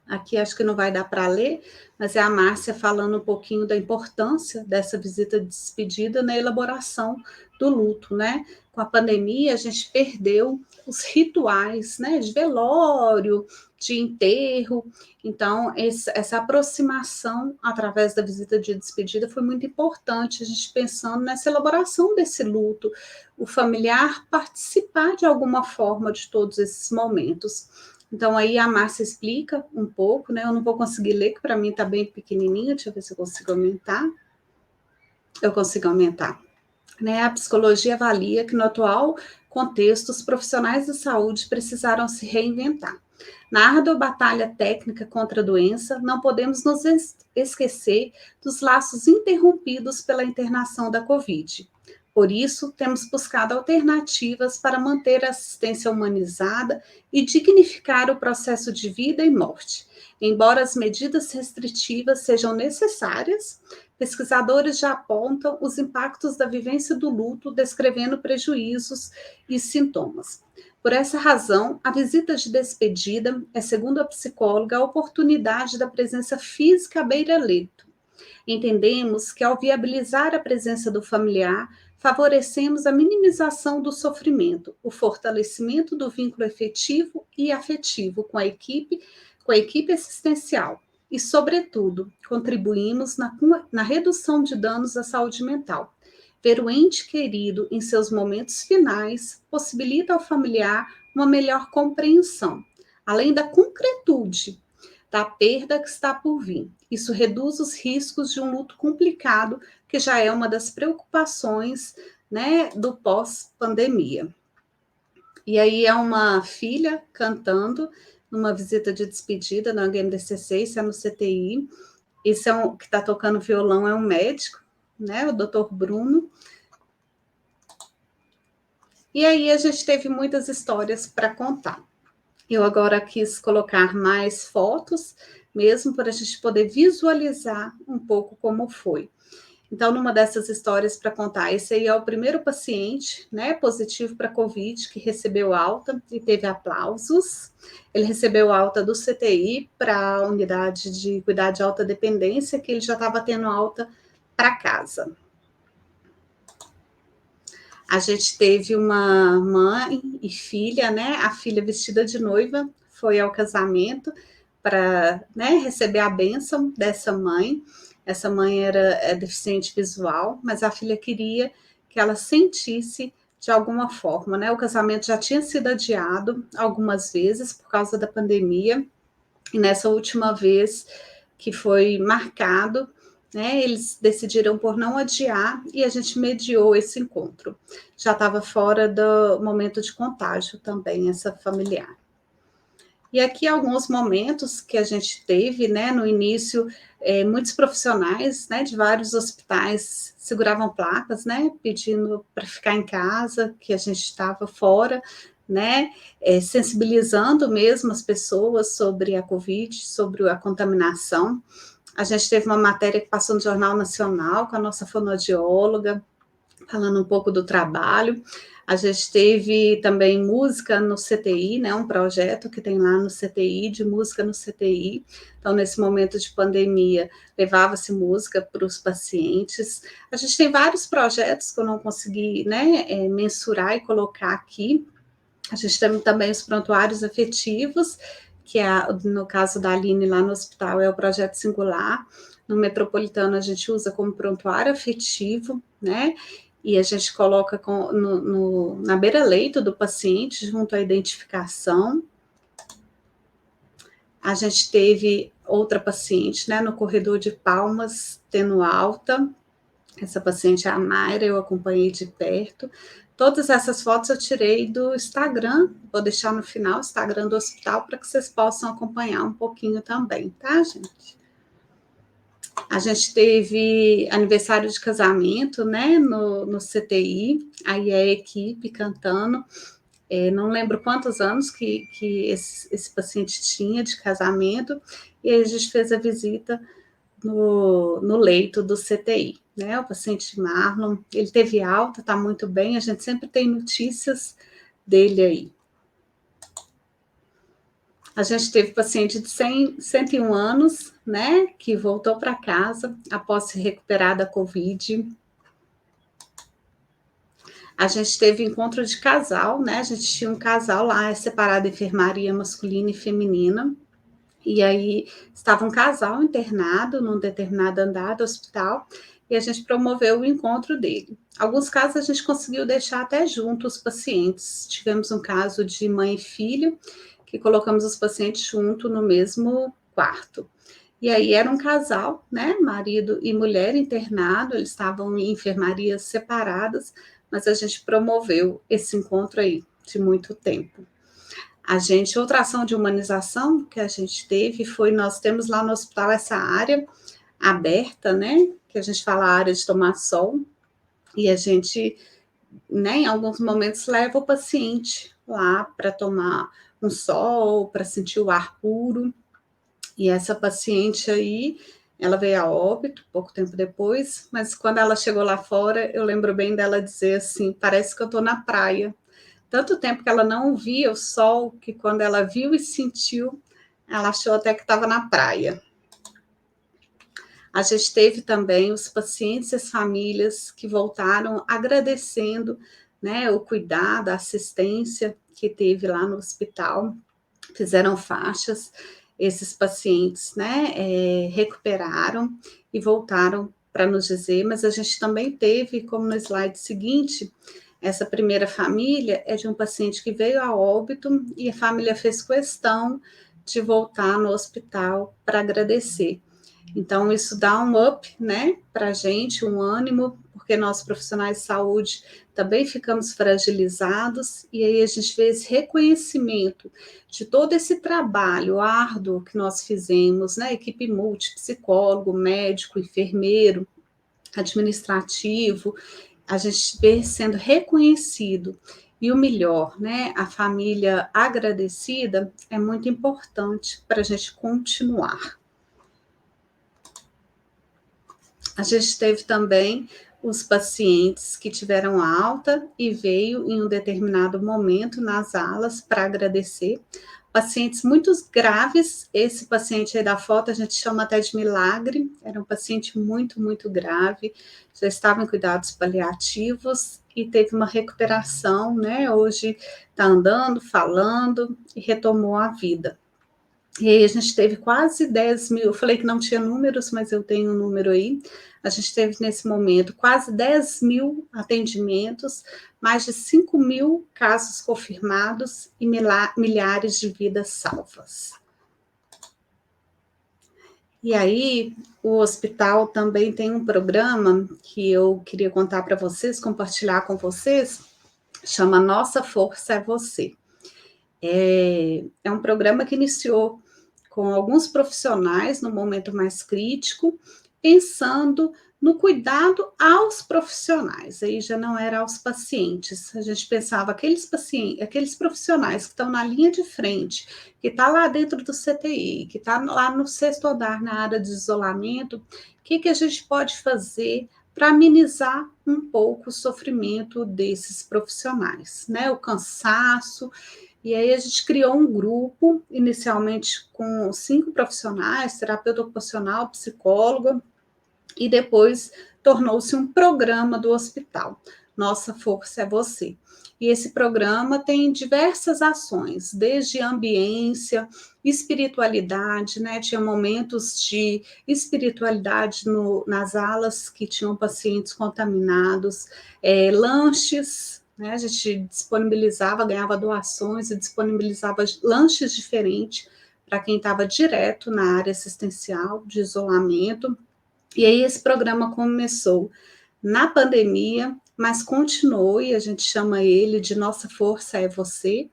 Aqui acho que não vai dar para ler, mas é a Márcia falando um pouquinho da importância dessa visita de despedida na elaboração do luto, né? Com a pandemia, a gente perdeu os rituais, né? De velório, de enterro. Então, essa aproximação através da visita de despedida foi muito importante, a gente pensando nessa elaboração desse luto, o familiar participar de alguma forma de todos esses momentos. Então, aí a Márcia explica um pouco, né? Eu não vou conseguir ler, que para mim está bem pequenininho. Deixa eu ver se eu consigo aumentar. Eu consigo aumentar. Né? A psicologia avalia que no atual contexto, os profissionais da saúde precisaram se reinventar. Na árdua batalha técnica contra a doença, não podemos nos esquecer dos laços interrompidos pela internação da Covid. Por isso, temos buscado alternativas para manter a assistência humanizada e dignificar o processo de vida e morte. Embora as medidas restritivas sejam necessárias, pesquisadores já apontam os impactos da vivência do luto, descrevendo prejuízos e sintomas. Por essa razão, a visita de despedida é, segundo a psicóloga, a oportunidade da presença física à beira-leito. Entendemos que, ao viabilizar a presença do familiar, favorecemos a minimização do sofrimento, o fortalecimento do vínculo efetivo e afetivo com a equipe assistencial e, sobretudo, contribuímos na redução de danos à saúde mental. Ver o ente querido em seus momentos finais possibilita ao familiar uma melhor compreensão, além da concretude da perda que está por vir. Isso reduz os riscos de um luto complicado, que já é uma das preocupações, né, do pós-pandemia. E aí é uma filha cantando numa visita de despedida no HMDCC, isso é no CTI. Isso é que está tocando violão é um médico, né, o Dr. Bruno. E aí a gente teve muitas histórias para contar. Eu agora quis colocar mais fotos, mesmo para a gente poder visualizar um pouco como foi. Então, numa dessas histórias para contar, esse aí é o primeiro paciente, né, positivo para COVID, que recebeu alta e teve aplausos. Ele recebeu alta do CTI para a unidade de cuidado de alta dependência, que ele já estava tendo alta para casa. A gente teve uma mãe e filha, né? A filha vestida de noiva foi ao casamento para, né, receber a bênção dessa mãe. Essa mãe era deficiente visual, mas a filha queria que ela sentisse de alguma forma, né? O casamento já tinha sido adiado algumas vezes por causa da pandemia, e nessa última vez que foi marcado, né, eles decidiram por não adiar e a gente mediou esse encontro. Já estava fora do momento de contágio também, essa familiar. E aqui alguns momentos que a gente teve, né, no início, muitos profissionais, né, de vários hospitais seguravam placas, né, pedindo para ficar em casa, que a gente estava fora, né, sensibilizando mesmo as pessoas sobre a Covid, sobre a contaminação. A gente teve uma matéria que passou no Jornal Nacional com a nossa fonoaudióloga, falando um pouco do trabalho. A gente teve também música no CTI, né, um projeto que tem lá no CTI, de música no CTI. Então, nesse momento de pandemia, levava-se música para os pacientes. A gente tem vários projetos que eu não consegui, né, mensurar e colocar aqui. A gente tem também os prontuários afetivos, que no caso da Aline lá no hospital é o Projeto Singular. No Metropolitano a gente usa como prontuário afetivo, né? E a gente coloca na beira-leito do paciente, junto à identificação. A gente teve outra paciente, né, no corredor de Palmas, tendo alta. Essa paciente é a Mayra, eu acompanhei de perto. Todas essas fotos eu tirei do Instagram, vou deixar no final o Instagram do hospital para que vocês possam acompanhar um pouquinho também, tá, gente? A gente teve aniversário de casamento, né, no CTI, aí a equipe cantando, não lembro quantos anos que esse paciente tinha de casamento, e aí a gente fez a visita no leito do CTI, né? O paciente Marlon, ele teve alta, está muito bem, a gente sempre tem notícias dele aí. A gente teve paciente de 101 anos, né, que voltou para casa após se recuperar da Covid. A gente teve encontro de casal, né, a gente tinha um casal lá, separado enfermaria masculina e feminina, e aí estava um casal internado num determinado andar do hospital, e a gente promoveu o encontro dele. Alguns casos a gente conseguiu deixar até junto os pacientes. Tivemos um caso de mãe e filho, que colocamos os pacientes junto no mesmo quarto. E aí era um casal, né, marido e mulher internado, eles estavam em enfermarias separadas, mas a gente promoveu esse encontro aí de muito tempo. Outra ação de humanização que a gente teve foi, nós temos lá no hospital essa área aberta, né, que a gente fala área de tomar sol, e a gente, né, em alguns momentos leva o paciente lá para tomar um sol, para sentir o ar puro, e essa paciente aí, Ela veio a óbito pouco tempo depois, mas quando ela chegou lá fora, eu lembro bem dela dizer assim, parece que eu estou na praia. Tanto tempo que ela não via o sol, que quando ela viu e sentiu, ela achou até que estava na praia. A gente teve também os pacientes e as famílias que voltaram agradecendo, né, o cuidado, a assistência que teve lá no hospital, fizeram faixas, esses pacientes, né, recuperaram e voltaram para nos dizer, mas a gente também teve, como no slide seguinte, essa primeira família é de um paciente que veio a óbito e a família fez questão de voltar no hospital para agradecer. Então, isso dá um up, né, para a gente, um ânimo, porque nós profissionais de saúde também ficamos fragilizados, e aí a gente vê esse reconhecimento de todo esse trabalho árduo que nós fizemos, né, equipe multi, psicólogo, médico, enfermeiro, administrativo, a gente vê sendo reconhecido. E o melhor, né, a família agradecida é muito importante para a gente continuar. A gente teve também os pacientes que tiveram alta e veio em um determinado momento nas alas para agradecer. Pacientes muito graves, esse paciente aí da foto a gente chama até de milagre, era um paciente muito, muito grave, já estava em cuidados paliativos e teve uma recuperação, né? Hoje está andando, falando e retomou a vida. E aí a gente teve quase 10 mil, eu falei que não tinha números, mas eu tenho um número aí. A gente teve nesse momento quase 10 mil atendimentos, mais de 5 mil casos confirmados e milhares de vidas salvas. E aí, o hospital também tem um programa que eu queria contar para vocês, compartilhar com vocês, chama Nossa Força é Você. É um programa que iniciou com alguns profissionais no momento mais crítico, pensando no cuidado aos profissionais, aí já não era aos pacientes, a gente pensava aqueles pacientes, aqueles profissionais que estão na linha de frente, que está lá dentro do CTI, que está lá no sexto andar na área de isolamento, o que a gente pode fazer para amenizar um pouco o sofrimento desses profissionais, né? O cansaço. E aí a gente criou um grupo, inicialmente com 5 profissionais, terapeuta ocupacional, psicóloga, e depois tornou-se um programa do hospital. Nossa Força é Você. E esse programa tem diversas ações, desde ambiência, espiritualidade, né? Tinha momentos de espiritualidade nas alas que tinham pacientes contaminados, lanches, né? A gente disponibilizava, ganhava doações e disponibilizava lanches diferentes para quem estava direto na área assistencial de isolamento. E aí esse programa começou na pandemia, mas continuou e a gente chama ele de Nossa Força é Você,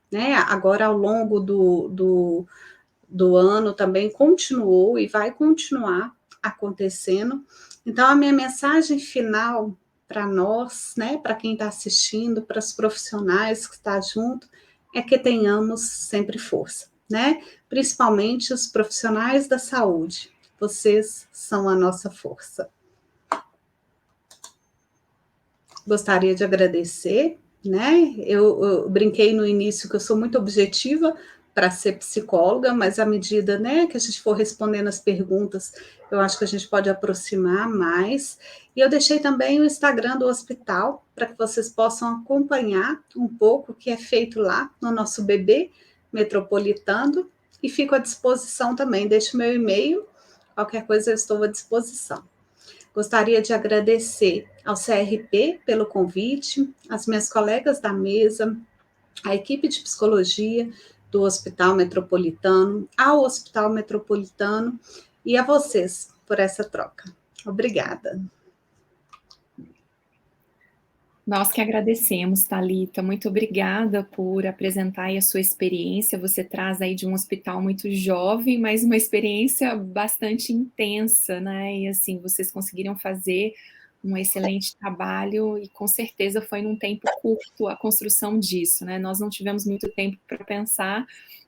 né? Agora ao longo do ano também continuou e vai continuar acontecendo. Então a minha mensagem final para nós, né, para quem está assistindo, para os profissionais que estão junto, é que tenhamos sempre força, né? Principalmente os profissionais da saúde. Vocês são a nossa força. Gostaria de agradecer, né? Eu brinquei no início que eu sou muito objetiva para ser psicóloga, mas à medida, né, que a gente for respondendo as perguntas, eu acho que a gente pode aproximar mais. E eu deixei também o Instagram do hospital para que vocês possam acompanhar um pouco o que é feito lá no nosso bebê metropolitano. E fico à disposição também. Deixe meu e-mail, qualquer coisa eu estou à disposição. Gostaria de agradecer ao CRP pelo convite, às minhas colegas da mesa, à equipe de psicologia do Hospital Metropolitano, ao Hospital Metropolitano e a vocês por essa troca. Obrigada. Nós que agradecemos, Thalita. Muito obrigada por apresentar aí a sua experiência. Você traz aí de um hospital muito jovem, mas uma experiência bastante intensa, né? E assim, vocês conseguiram fazer um excelente trabalho e com certeza foi num tempo curto a construção disso, né? Nós não tivemos muito tempo para pensar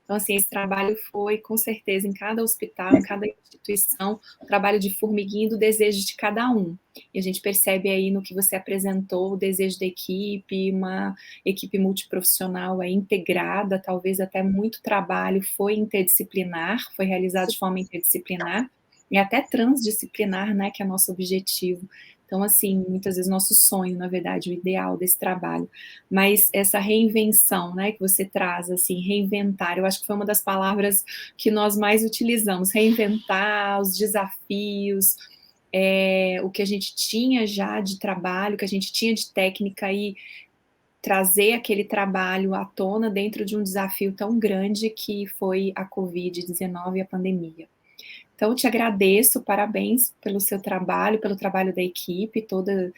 Então, assim, esse trabalho foi, com certeza, em cada hospital, em cada instituição, um trabalho de formiguinha do desejo de cada um. E a gente percebe aí no que você apresentou o desejo da equipe, uma equipe multiprofissional aí integrada, talvez até muito trabalho foi interdisciplinar, foi realizado de forma interdisciplinar, e até transdisciplinar, né, que é nosso objetivo. Então, assim, muitas vezes nosso sonho, na verdade, o ideal desse trabalho. Mas essa reinvenção, né, que você traz, assim, reinventar, eu acho que foi uma das palavras que nós mais utilizamos, reinventar os desafios, o que a gente tinha já de trabalho, o que a gente tinha de técnica e trazer aquele trabalho à tona dentro de um desafio tão grande que foi a Covid-19 e a pandemia. Então, eu te agradeço, parabéns pelo seu trabalho, pelo trabalho da equipe toda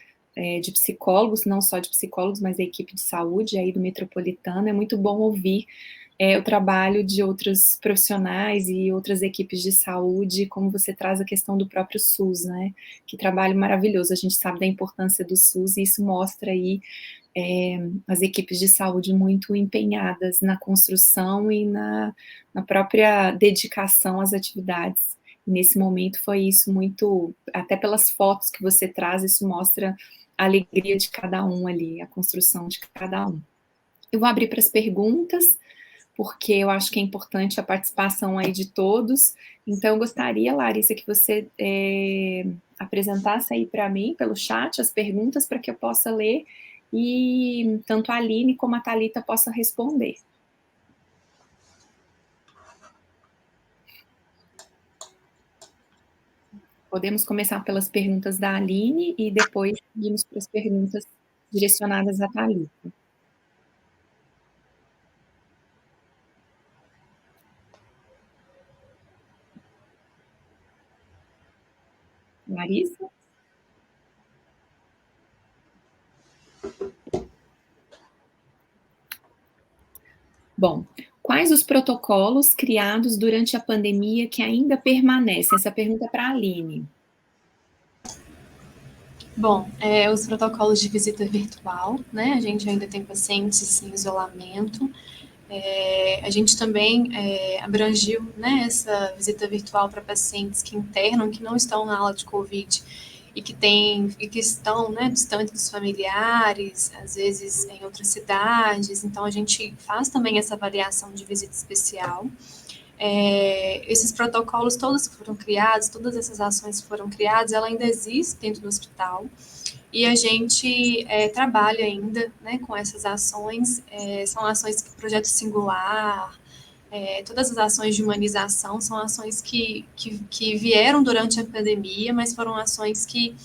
de psicólogos, não só de psicólogos, mas da equipe de saúde aí do Metropolitano. É muito bom ouvir o trabalho de outros profissionais e outras equipes de saúde, como você traz a questão do próprio SUS, né? Que trabalho maravilhoso. A gente sabe da importância do SUS e isso mostra aí as equipes de saúde muito empenhadas na construção e na própria dedicação às atividades. Nesse momento foi isso muito, até pelas fotos que você traz, isso mostra a alegria de cada um ali, a construção de cada um. Eu vou abrir para as perguntas, porque eu acho que é importante a participação aí de todos. Então, eu gostaria, Larissa, que você apresentasse aí para mim, pelo chat, as perguntas para que eu possa ler e tanto a Aline como a Thalita possam responder. Podemos começar pelas perguntas da Aline e depois seguimos para as perguntas direcionadas à Thalita. Larissa? Bom, quais os protocolos criados durante a pandemia que ainda permanecem? Essa pergunta é para a Aline. Bom, os protocolos de visita virtual, né? A gente ainda tem pacientes em isolamento. A gente também abrangiu, né, essa visita virtual para pacientes que internam, que não estão na ala de Covid e que estão, né, distantes dos familiares, às vezes em outras cidades. Então, a gente faz também essa avaliação de visita especial. Esses protocolos todos que foram criados, todas essas ações que foram criadas, ela ainda existe dentro do hospital. E a gente trabalha ainda, né, com essas ações, são ações que projeto singular, todas as ações de humanização são ações que vieram durante a pandemia, mas foram ações que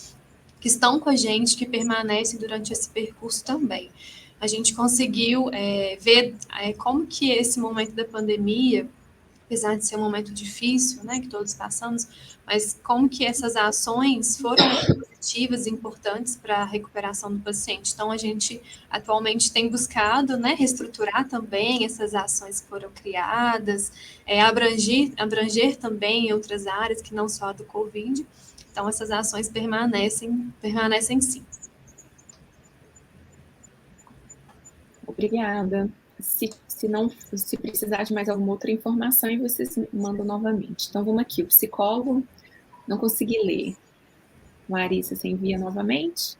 estão com a gente, que permanecem durante esse percurso também. A gente conseguiu ver como que esse momento da pandemia, apesar de ser um momento difícil, né, que todos passamos, mas como que essas ações foram positivas e importantes para a recuperação do paciente. Então, a gente atualmente tem buscado, né, reestruturar também essas ações que foram criadas, abranger também outras áreas que não só a do Covid. Então, essas ações permanecem sim. Obrigada. Se precisar de mais alguma outra informação, vocês mandam novamente. Então, vamos aqui. O psicólogo, não consegui ler. Larissa, você envia novamente?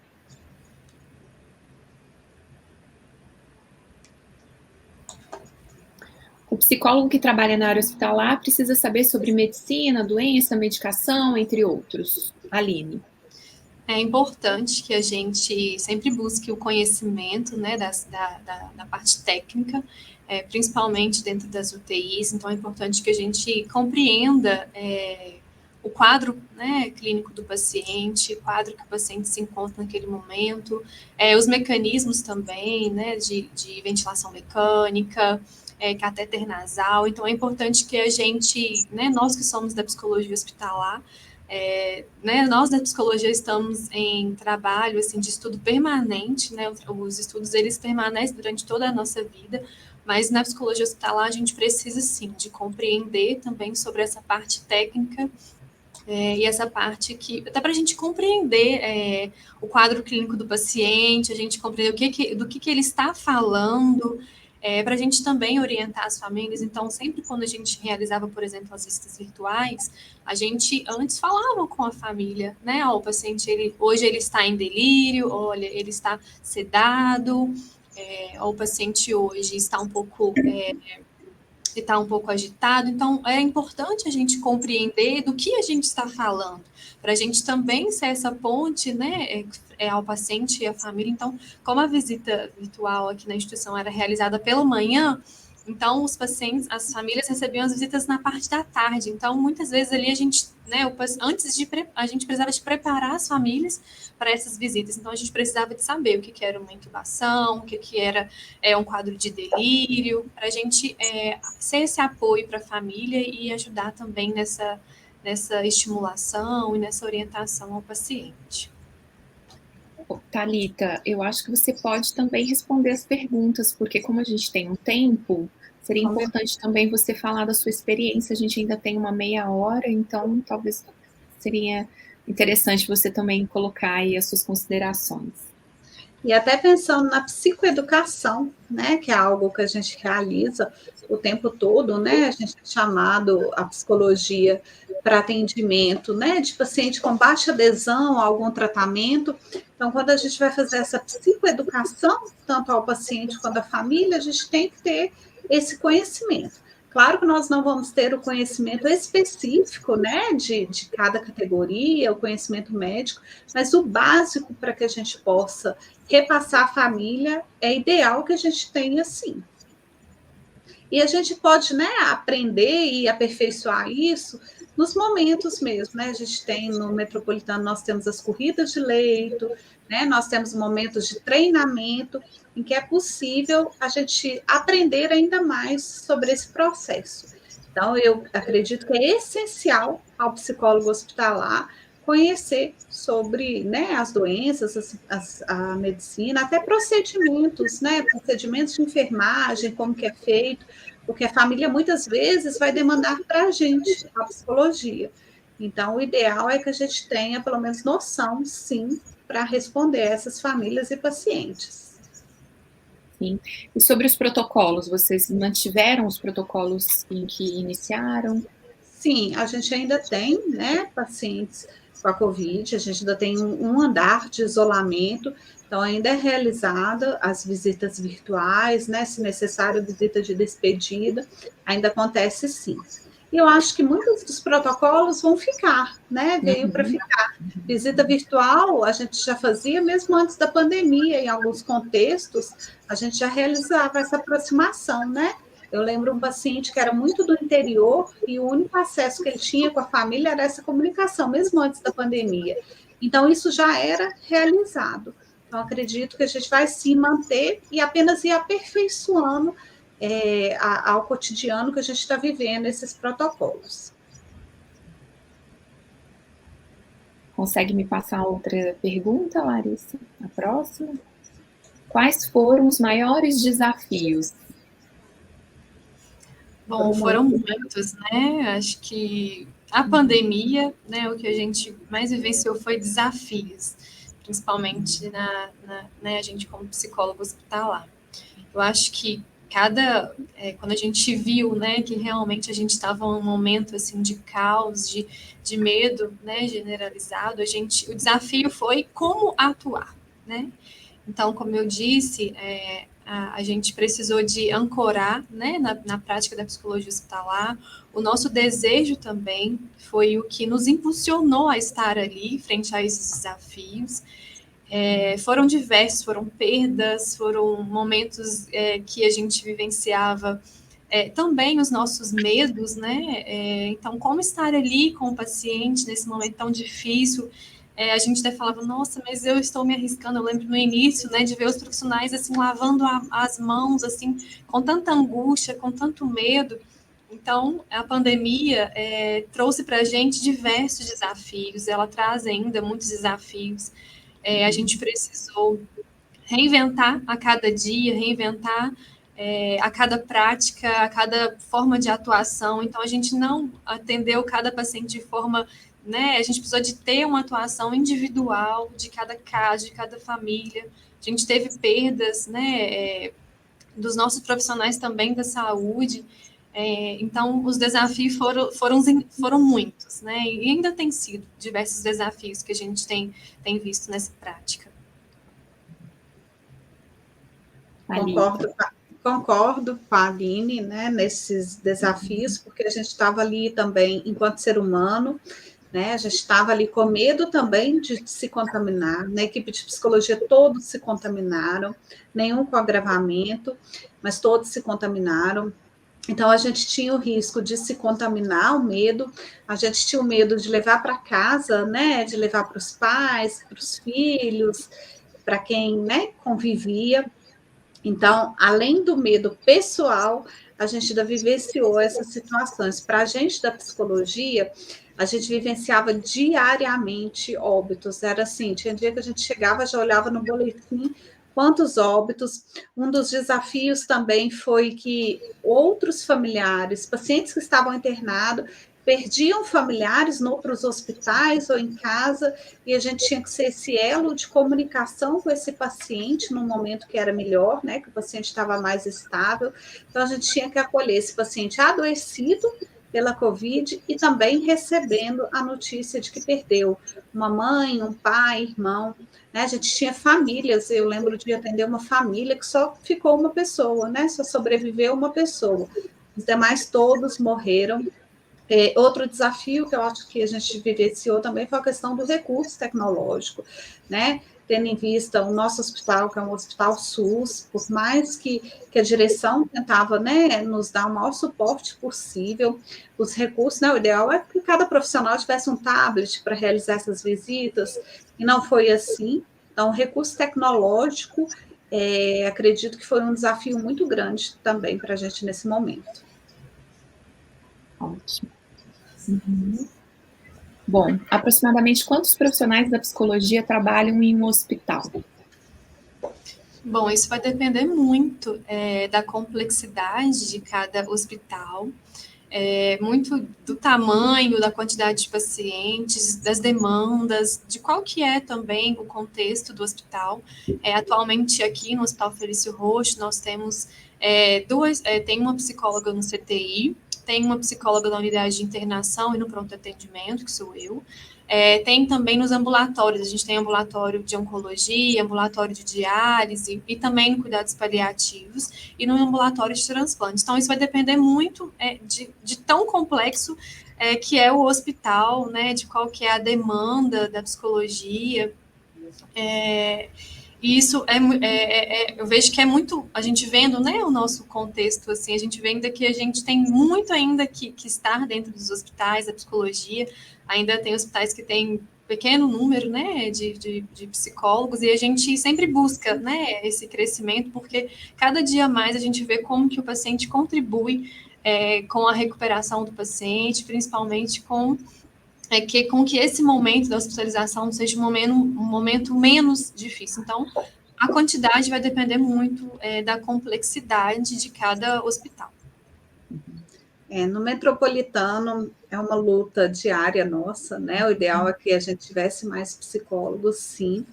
O psicólogo que trabalha na área hospitalar precisa saber sobre medicina, doença, medicação, entre outros. Aline. É importante que a gente sempre busque o conhecimento, né, da parte técnica, principalmente dentro das UTIs. Então, é importante que a gente compreenda o quadro, né, clínico do paciente, o quadro que o paciente se encontra naquele momento, os mecanismos também, né, de ventilação mecânica, catéter nasal. Então, é importante que a gente, né, nós que somos da psicologia hospitalar, né, nós da psicologia estamos em trabalho assim, de estudo permanente, né, os estudos eles permanecem durante toda a nossa vida, mas na psicologia hospitalar a gente precisa sim de compreender também sobre essa parte técnica e essa parte que, até para a gente compreender o quadro clínico do paciente, a gente compreender do que ele está falando, para a gente também orientar as famílias. Então, sempre quando a gente realizava, por exemplo, as visitas virtuais, a gente antes falava com a família, né? O paciente, hoje ele está em delírio, olha, ele está sedado, o paciente hoje está um pouco está um pouco agitado. Então, é importante a gente compreender do que a gente está falando, para a gente também ser essa ponte, né, ao paciente e à família. Então, como a visita virtual aqui na instituição era realizada pela manhã, então os pacientes, as famílias recebiam as visitas na parte da tarde. Então, muitas vezes ali a gente, né, a gente precisava de preparar as famílias para essas visitas. Então, a gente precisava de saber o que era uma intubação, o que era um quadro de delírio, para a gente ser esse apoio para a família e ajudar também nessa estimulação e nessa orientação ao paciente. Thalita, eu acho que você pode também responder as perguntas, porque como a gente tem um tempo, seria importante também você falar da sua experiência. A gente ainda tem uma meia hora, então talvez seria interessante você também colocar aí as suas considerações. E até pensando na psicoeducação, né, que é algo que a gente realiza o tempo todo, né, a gente é chamado a psicologia para atendimento, né, de paciente com baixa adesão a algum tratamento. Então, quando a gente vai fazer essa psicoeducação, tanto ao paciente quanto à família, a gente tem que ter esse conhecimento. Claro que nós não vamos ter o conhecimento específico, né, de cada categoria, o conhecimento médico, mas o básico para que a gente possa repassar à família é ideal que a gente tenha, sim. E a gente pode, né, aprender e aperfeiçoar isso nos momentos mesmo, né? A gente tem no Metropolitano, nós temos as corridas de leito, né? Nós temos momentos de treinamento em que é possível a gente aprender ainda mais sobre esse processo. Então, eu acredito que é essencial ao psicólogo hospitalar conhecer sobre, né, as doenças, a medicina, até procedimentos, né, procedimentos de enfermagem, como que é feito, porque a família muitas vezes vai demandar para a gente a psicologia. Então, o ideal é que a gente tenha pelo menos noção, sim, para responder a essas famílias e pacientes. Sim. E sobre os protocolos, vocês mantiveram os protocolos em que iniciaram? Sim, a gente ainda tem, né, pacientes com a Covid, a gente ainda tem um andar de isolamento, então ainda é realizada as visitas virtuais, né, se necessário, visita de despedida, ainda acontece sim. E eu acho que muitos dos protocolos vão ficar, né, veio para ficar. Visita virtual a gente já fazia mesmo antes da pandemia, em alguns contextos, a gente já realizava essa aproximação, né? Eu lembro um paciente que era muito do interior e o único acesso que ele tinha com a família era essa comunicação, mesmo antes da pandemia. Então, isso já era realizado. Então, acredito que a gente vai se manter e apenas ir aperfeiçoando ao cotidiano que a gente está vivendo esses protocolos. Consegue me passar outra pergunta, Larissa? A próxima? Quais foram os maiores desafios? Bom, foram muitos, né? Acho que a pandemia, né, o que a gente mais vivenciou foi desafios, principalmente né, a gente como psicólogo hospitalar. Eu acho que quando a gente viu, né, que realmente a gente estava num momento assim de caos, de medo, né, generalizado, o desafio foi como atuar, né? Então, como eu disse, a gente precisou de ancorar, né, na prática da psicologia hospitalar. O nosso desejo também foi o que nos impulsionou a estar ali frente a esses desafios. Foram diversos, foram perdas, foram momentos que a gente vivenciava também os nossos medos, né? Então, como estar ali com o paciente nesse momento tão difícil? A gente até falava, nossa, mas eu estou me arriscando. Eu lembro no início, né, de ver os profissionais assim lavando as mãos, assim, com tanta angústia, com tanto medo. Então, a pandemia trouxe para a gente diversos desafios. Ela traz ainda muitos desafios. A gente precisou reinventar a cada dia, reinventar a cada prática, a cada forma de atuação. Então, a gente não atendeu cada paciente de forma, né? A gente precisou de ter uma atuação individual de cada caso, de cada família. A gente teve perdas, né? dos nossos profissionais também da saúde. Então, os desafios foram muitos, né? E ainda tem sido diversos desafios que a gente tem visto nessa prática. Concordo com a Aline, né, nesses desafios, porque a gente estava ali também, enquanto ser humano, né, a gente estava ali com medo também de se contaminar. Na equipe de psicologia, todos se contaminaram, nenhum com agravamento, mas todos se contaminaram. Então, a gente tinha o risco de se contaminar, o medo, a gente tinha o medo de levar para casa, né, de levar para os pais, para os filhos, para quem, né, convivia. Então, além do medo pessoal, a gente ainda vivenciou essas situações. Para a gente da psicologia, a gente vivenciava diariamente óbitos. Era assim, tinha dia que a gente chegava, já olhava no boletim quantos óbitos. Um dos desafios também foi que outros familiares, pacientes que estavam internados, perdiam familiares em outros hospitais ou em casa, e a gente tinha que ser esse elo de comunicação com esse paciente no momento que era melhor, né, que o paciente estava mais estável. Então, a gente tinha que acolher esse paciente adoecido pela Covid e também recebendo a notícia de que perdeu uma mãe, um pai, irmão, né? A gente tinha famílias, eu lembro de atender uma família que só ficou uma pessoa, né? Só sobreviveu uma pessoa. Os demais todos morreram. Outro desafio que eu acho que a gente vivenciou também foi a questão do recurso tecnológico, né? Tendo em vista o nosso hospital, que é um hospital SUS, por mais que a direção tentava, né, nos dar o maior suporte possível, os recursos, né, o ideal é que cada profissional tivesse um tablet para realizar essas visitas, e não foi assim. Então, o recurso tecnológico, acredito que foi um desafio muito grande também para a gente nesse momento. Ótimo. Uhum. Bom, aproximadamente quantos profissionais da psicologia trabalham em um hospital? Bom, isso vai depender muito da complexidade de cada hospital, muito do tamanho, da quantidade de pacientes, das demandas, de qual que é também o contexto do hospital. Atualmente aqui no Hospital Felício Roxo nós temos tem uma psicóloga no CTI, tem uma psicóloga na unidade de internação e no pronto atendimento, que sou eu. Tem também nos ambulatórios, a gente tem ambulatório de oncologia, ambulatório de diálise e também no cuidados paliativos e no ambulatório de transplante. Então, isso vai depender muito de tão complexo que é o hospital, né, de qual que é a demanda da psicologia. E isso eu vejo que é muito, a gente vendo, né, o nosso contexto, assim, a gente vendo que a gente tem muito ainda que estar dentro dos hospitais, da psicologia, ainda tem hospitais que têm pequeno número, né, de psicólogos, e a gente sempre busca, né, esse crescimento, porque cada dia mais a gente vê como que o paciente contribui com a recuperação do paciente, principalmente com que esse momento da hospitalização seja um momento menos difícil. Então, a quantidade vai depender muito da complexidade de cada hospital. No metropolitano é uma luta diária nossa, né? O ideal é que a gente tivesse mais psicólogos, sim.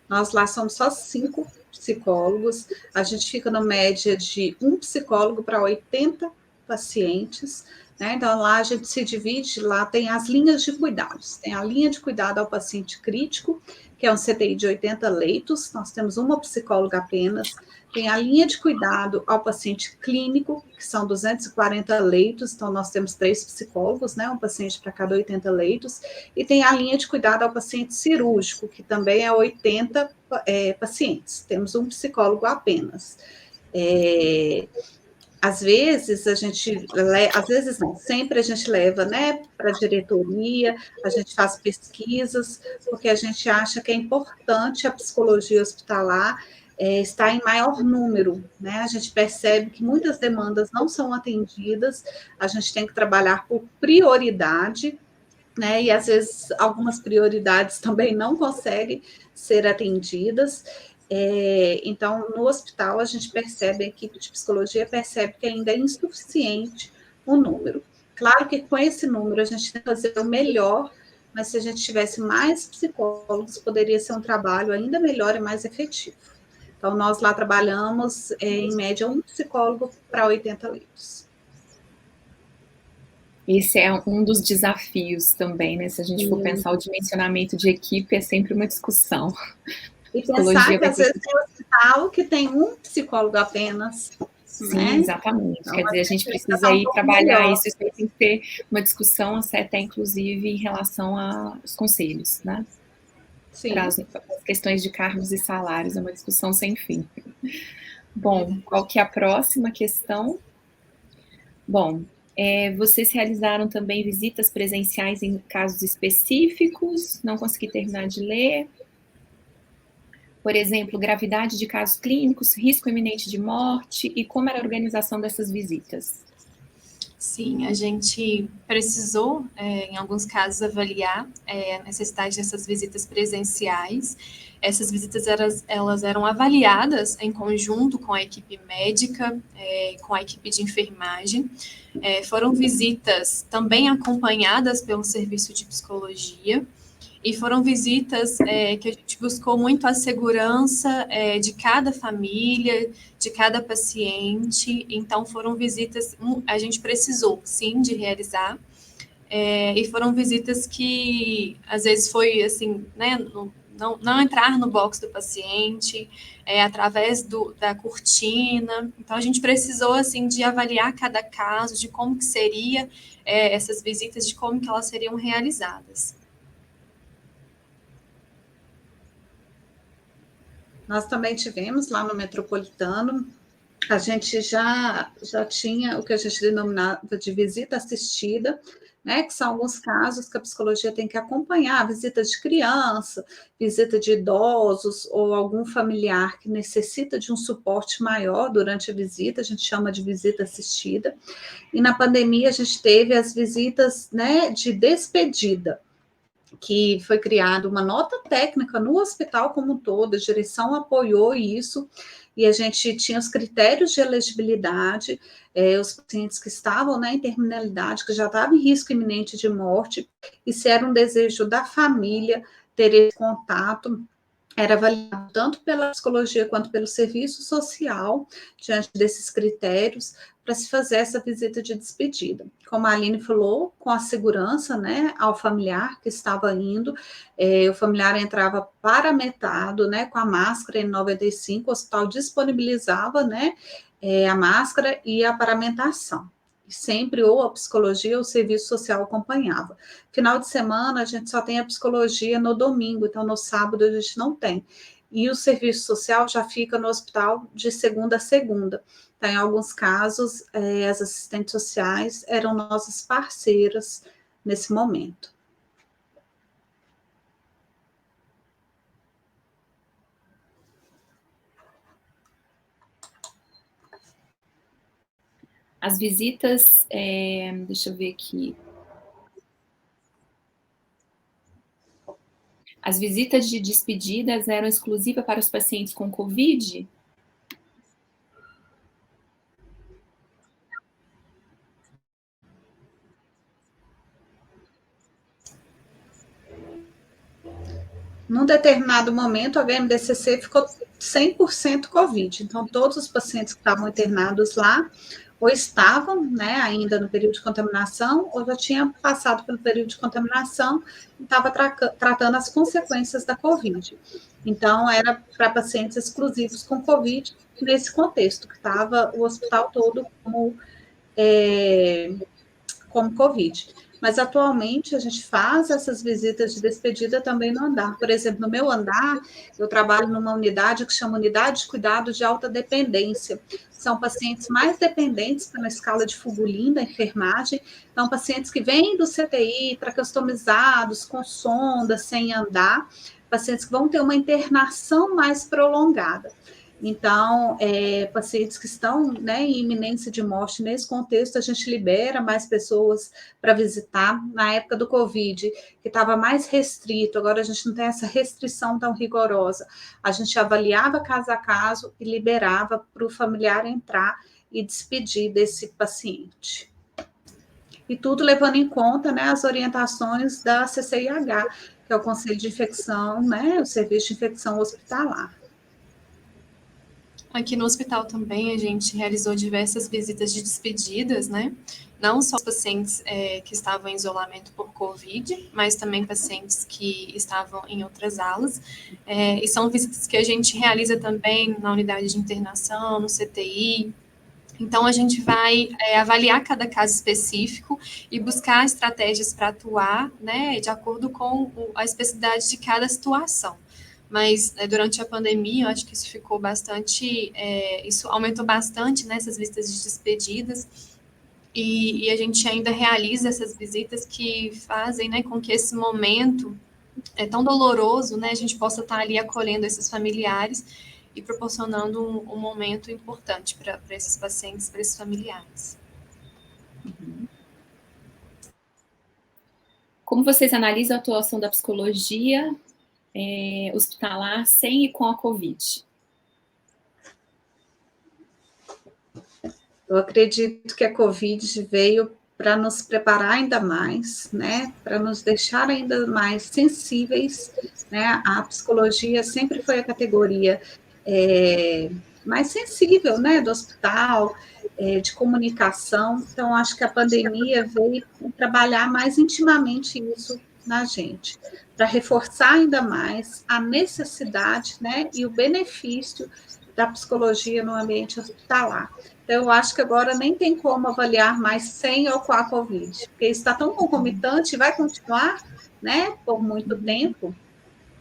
Nós lá somos só 5 psicólogos, a gente fica na média de 1 psicólogo para 80 pacientes, né? Então lá a gente se divide, lá tem as linhas de cuidados, tem a linha de cuidado ao paciente crítico, que é um CTI de 80 leitos, nós temos uma psicóloga apenas. Tem a linha de cuidado ao paciente clínico, que são 240 leitos, então nós temos 3 psicólogos, né, um paciente para cada 80 leitos, e tem a linha de cuidado ao paciente cirúrgico, que também é 80 pacientes, temos um psicólogo apenas. Às vezes às vezes não, sempre a gente leva, né, para a diretoria, a gente faz pesquisas, porque a gente acha que é importante a psicologia hospitalar estar em maior número, né? A gente percebe que muitas demandas não são atendidas, a gente tem que trabalhar por prioridade, né? E às vezes algumas prioridades também não conseguem ser atendidas. Então, no hospital, a gente percebe, a equipe de psicologia percebe que ainda é insuficiente o número. Claro que com esse número a gente tem que fazer o melhor, mas se a gente tivesse mais psicólogos, poderia ser um trabalho ainda melhor e mais efetivo. Então, nós lá trabalhamos, em média, um psicólogo para 80 leitos. Esse é um dos desafios também, né? Se a gente for pensar o dimensionamento de equipe, é sempre uma discussão. E pensar que, às vezes, tem um hospital que tem um psicólogo apenas. Sim, né? exatamente. Então, Quer dizer, a gente precisa aí trabalhar isso tem que ter uma discussão até, inclusive, em relação aos conselhos, né? Para as questões de cargos e salários, é uma discussão sem fim. Bom, qual que é a próxima questão? Bom, vocês realizaram também visitas presenciais em casos específicos? Não consegui terminar de ler. Por exemplo, gravidade de casos clínicos, risco iminente de morte, e como era a organização dessas visitas? Sim, a gente precisou, em alguns casos, avaliar a necessidade dessas visitas presenciais. Essas visitas elas eram avaliadas em conjunto com a equipe médica, com a equipe de enfermagem. Foram visitas também acompanhadas pelo serviço de psicologia, e foram visitas que a gente buscou muito a segurança de cada família, de cada paciente. Então, foram visitas, a gente precisou, sim, de realizar. E foram visitas que, às vezes, foi assim, né, não entrar no box do paciente, através da cortina. Então, a gente precisou, assim, de avaliar cada caso, de como que seria essas visitas, de como que elas seriam realizadas. Nós também tivemos lá no Metropolitano, a gente já tinha o que a gente denominava de visita assistida, né, que são alguns casos que a psicologia tem que acompanhar, visita de criança, visita de idosos ou algum familiar que necessita de um suporte maior durante a visita, a gente chama de visita assistida. E na pandemia a gente teve as visitas, né, de despedida, que foi criada uma nota técnica no hospital como um todo, a direção apoiou isso, e a gente tinha os critérios de elegibilidade, os pacientes que estavam, né, em terminalidade, que já estavam em risco iminente de morte, e se era um desejo da família ter esse contato, era avaliado tanto pela psicologia quanto pelo serviço social, diante desses critérios, para se fazer essa visita de despedida. Como a Aline falou, com a segurança, né, ao familiar que estava indo, o familiar entrava paramentado, né, com a máscara N95, o hospital disponibilizava, né, a máscara e a paramentação. Sempre ou a psicologia ou o serviço social acompanhava. Final de semana, a gente só tem a psicologia no domingo, então no sábado a gente não tem. E o serviço social já fica no hospital de segunda a segunda. Então, em alguns casos, as assistentes sociais eram nossas parceiras nesse momento. As visitas, deixa eu ver aqui. As visitas de despedidas eram exclusivas para os pacientes com Covid? Num determinado momento, a HMDCC ficou 100% Covid. Então, todos os pacientes que estavam internados lá, ou estavam, né, ainda no período de contaminação, ou já tinham passado pelo período de contaminação e estava tratando as consequências da Covid. Então, era para pacientes exclusivos com Covid, nesse contexto, que estava o hospital todo como Covid. Mas atualmente a gente faz essas visitas de despedida também no andar. Por exemplo, no meu andar, eu trabalho numa unidade que chama Unidade de Cuidado de Alta Dependência. São pacientes mais dependentes pela escala de Fugulin da enfermagem. Então, pacientes que vêm do CTI, traqueostomizados, com sonda, sem andar, pacientes que vão ter uma internação mais prolongada. Então, pacientes que estão, né, em iminência de morte, nesse contexto, a gente libera mais pessoas para visitar. Na época do Covid, que estava mais restrito, agora a gente não tem essa restrição tão rigorosa. A gente avaliava caso a caso e liberava para o familiar entrar e despedir desse paciente. E tudo levando em conta, né, as orientações da CCIH, que é o Conselho de Infecção, né, o Serviço de Infecção Hospitalar. Aqui no hospital também a gente realizou diversas visitas de despedidas, né? Não só os pacientes que estavam em isolamento por Covid, mas também pacientes que estavam em outras alas. E são visitas que a gente realiza também na unidade de internação, no CTI. Então, a gente vai avaliar cada caso específico e buscar estratégias para atuar, né, de acordo com a especificidade de cada situação. Mas durante a pandemia, eu acho que isso ficou bastante, isso aumentou bastante nessas visitas de despedidas, e a gente ainda realiza essas visitas que fazem, né, com que esse momento tão doloroso, né, a gente possa estar ali acolhendo esses familiares e proporcionando um momento importante para esses pacientes, para esses familiares. Como vocês analisam a atuação da psicologia hospitalar sem e com a Covid? Eu acredito que a Covid veio para nos preparar ainda mais, né, para nos deixar ainda mais sensíveis, né, a psicologia sempre foi a categoria mais sensível, né, do hospital, de comunicação, então acho que a pandemia veio trabalhar mais intimamente isso na gente, para reforçar ainda mais a necessidade, né, e o benefício da psicologia no ambiente hospitalar. Então, eu acho que agora nem tem como avaliar mais sem ou com a Covid, porque está tão concomitante e vai continuar, né, por muito tempo,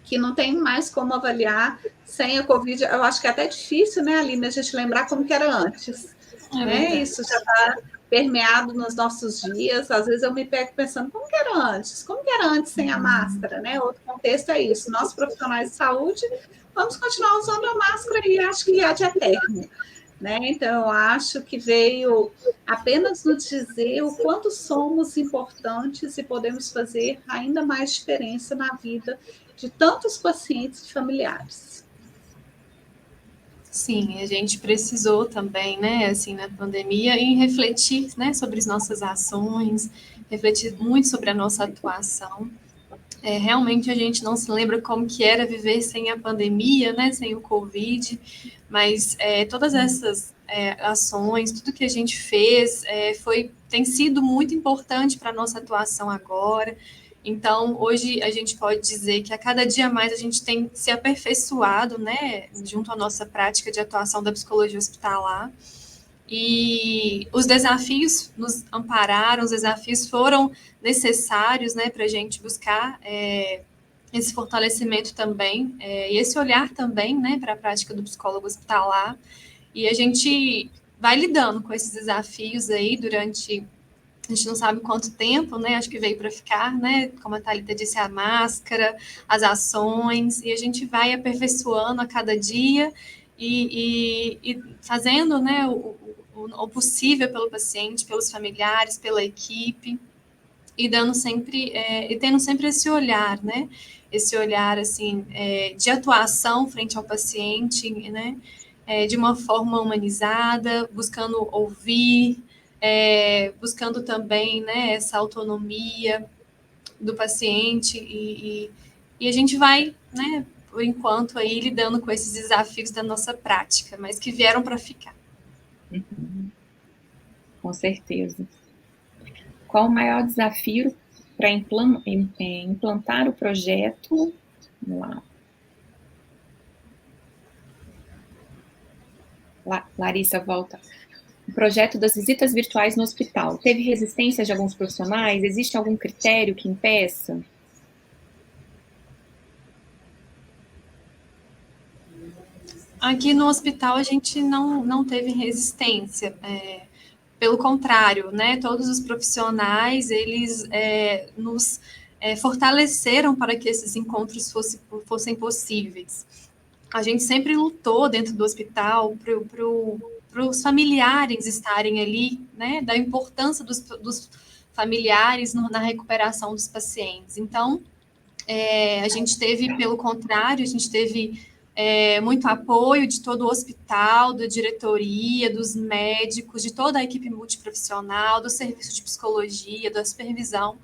que não tem mais como avaliar sem a Covid. Eu acho que é até difícil, né, Aline, a gente lembrar como que era antes, né? Isso já está permeado nos nossos dias. Às vezes eu me pego pensando, como que era antes? Como que era antes sem a máscara, né? Outro contexto é isso. Nós, profissionais de saúde, vamos continuar usando a máscara e acho que é de eterno. Né? Então, eu acho que veio apenas nos dizer o quanto somos importantes e podemos fazer ainda mais diferença na vida de tantos pacientes e familiares. Sim, a gente precisou também, né, assim, na pandemia, em refletir, né, sobre as nossas ações, refletir muito sobre a nossa atuação. Realmente a gente não se lembra como que era viver sem a pandemia, né, sem o Covid, mas todas essas ações, tudo que a gente fez tem sido muito importante para a nossa atuação agora. Então, hoje a gente pode dizer que a cada dia mais a gente tem se aperfeiçoado, né, junto à nossa prática de atuação da psicologia hospitalar. E os desafios nos ampararam, os desafios foram necessários, né, para a gente buscar esse fortalecimento também, e esse olhar também, né, para a prática do psicólogo hospitalar. E a gente vai lidando com esses desafios aí durante, a gente não sabe quanto tempo, né, acho que veio para ficar, né, como a Thalita disse, a máscara, as ações, e a gente vai aperfeiçoando a cada dia e fazendo, né, o possível pelo paciente, pelos familiares, pela equipe, e dando sempre, e tendo sempre esse olhar, né? Esse olhar, assim, de atuação frente ao paciente, né? De uma forma humanizada, buscando ouvir, buscando também, né, essa autonomia do paciente, e a gente vai, né, por enquanto, aí lidando com esses desafios da nossa prática, mas que vieram para ficar. Uhum. Com certeza. Qual o maior desafio para implantar o projeto? Vamos lá. Larissa, volta. O projeto das visitas virtuais no hospital. Teve resistência de alguns profissionais? Existe algum critério que impeça? Aqui no hospital a gente não teve resistência. Pelo contrário, né, todos os profissionais, eles nos fortaleceram para que esses encontros fossem possíveis. A gente sempre lutou dentro do hospital para os familiares estarem ali, né, da importância dos familiares na recuperação dos pacientes. Então, a gente teve, pelo contrário, a gente teve muito apoio de todo o hospital, da diretoria, dos médicos, de toda a equipe multiprofissional, do serviço de psicologia, da supervisão,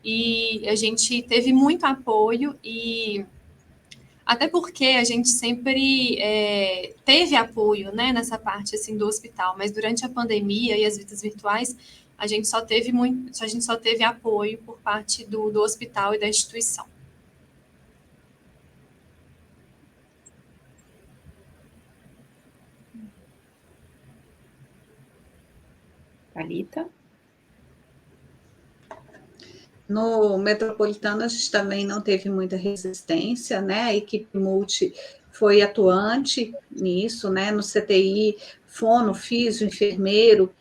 e a gente teve muito apoio, e Até porque a gente sempre teve apoio, né, nessa parte assim do hospital, mas durante a pandemia e as visitas virtuais, a gente só teve apoio por parte do hospital e da instituição. Thalita? No Metropolitano, a gente também não teve muita resistência, né? A equipe multi foi atuante nisso, né? No CTI, fono, físio, enfermeiro,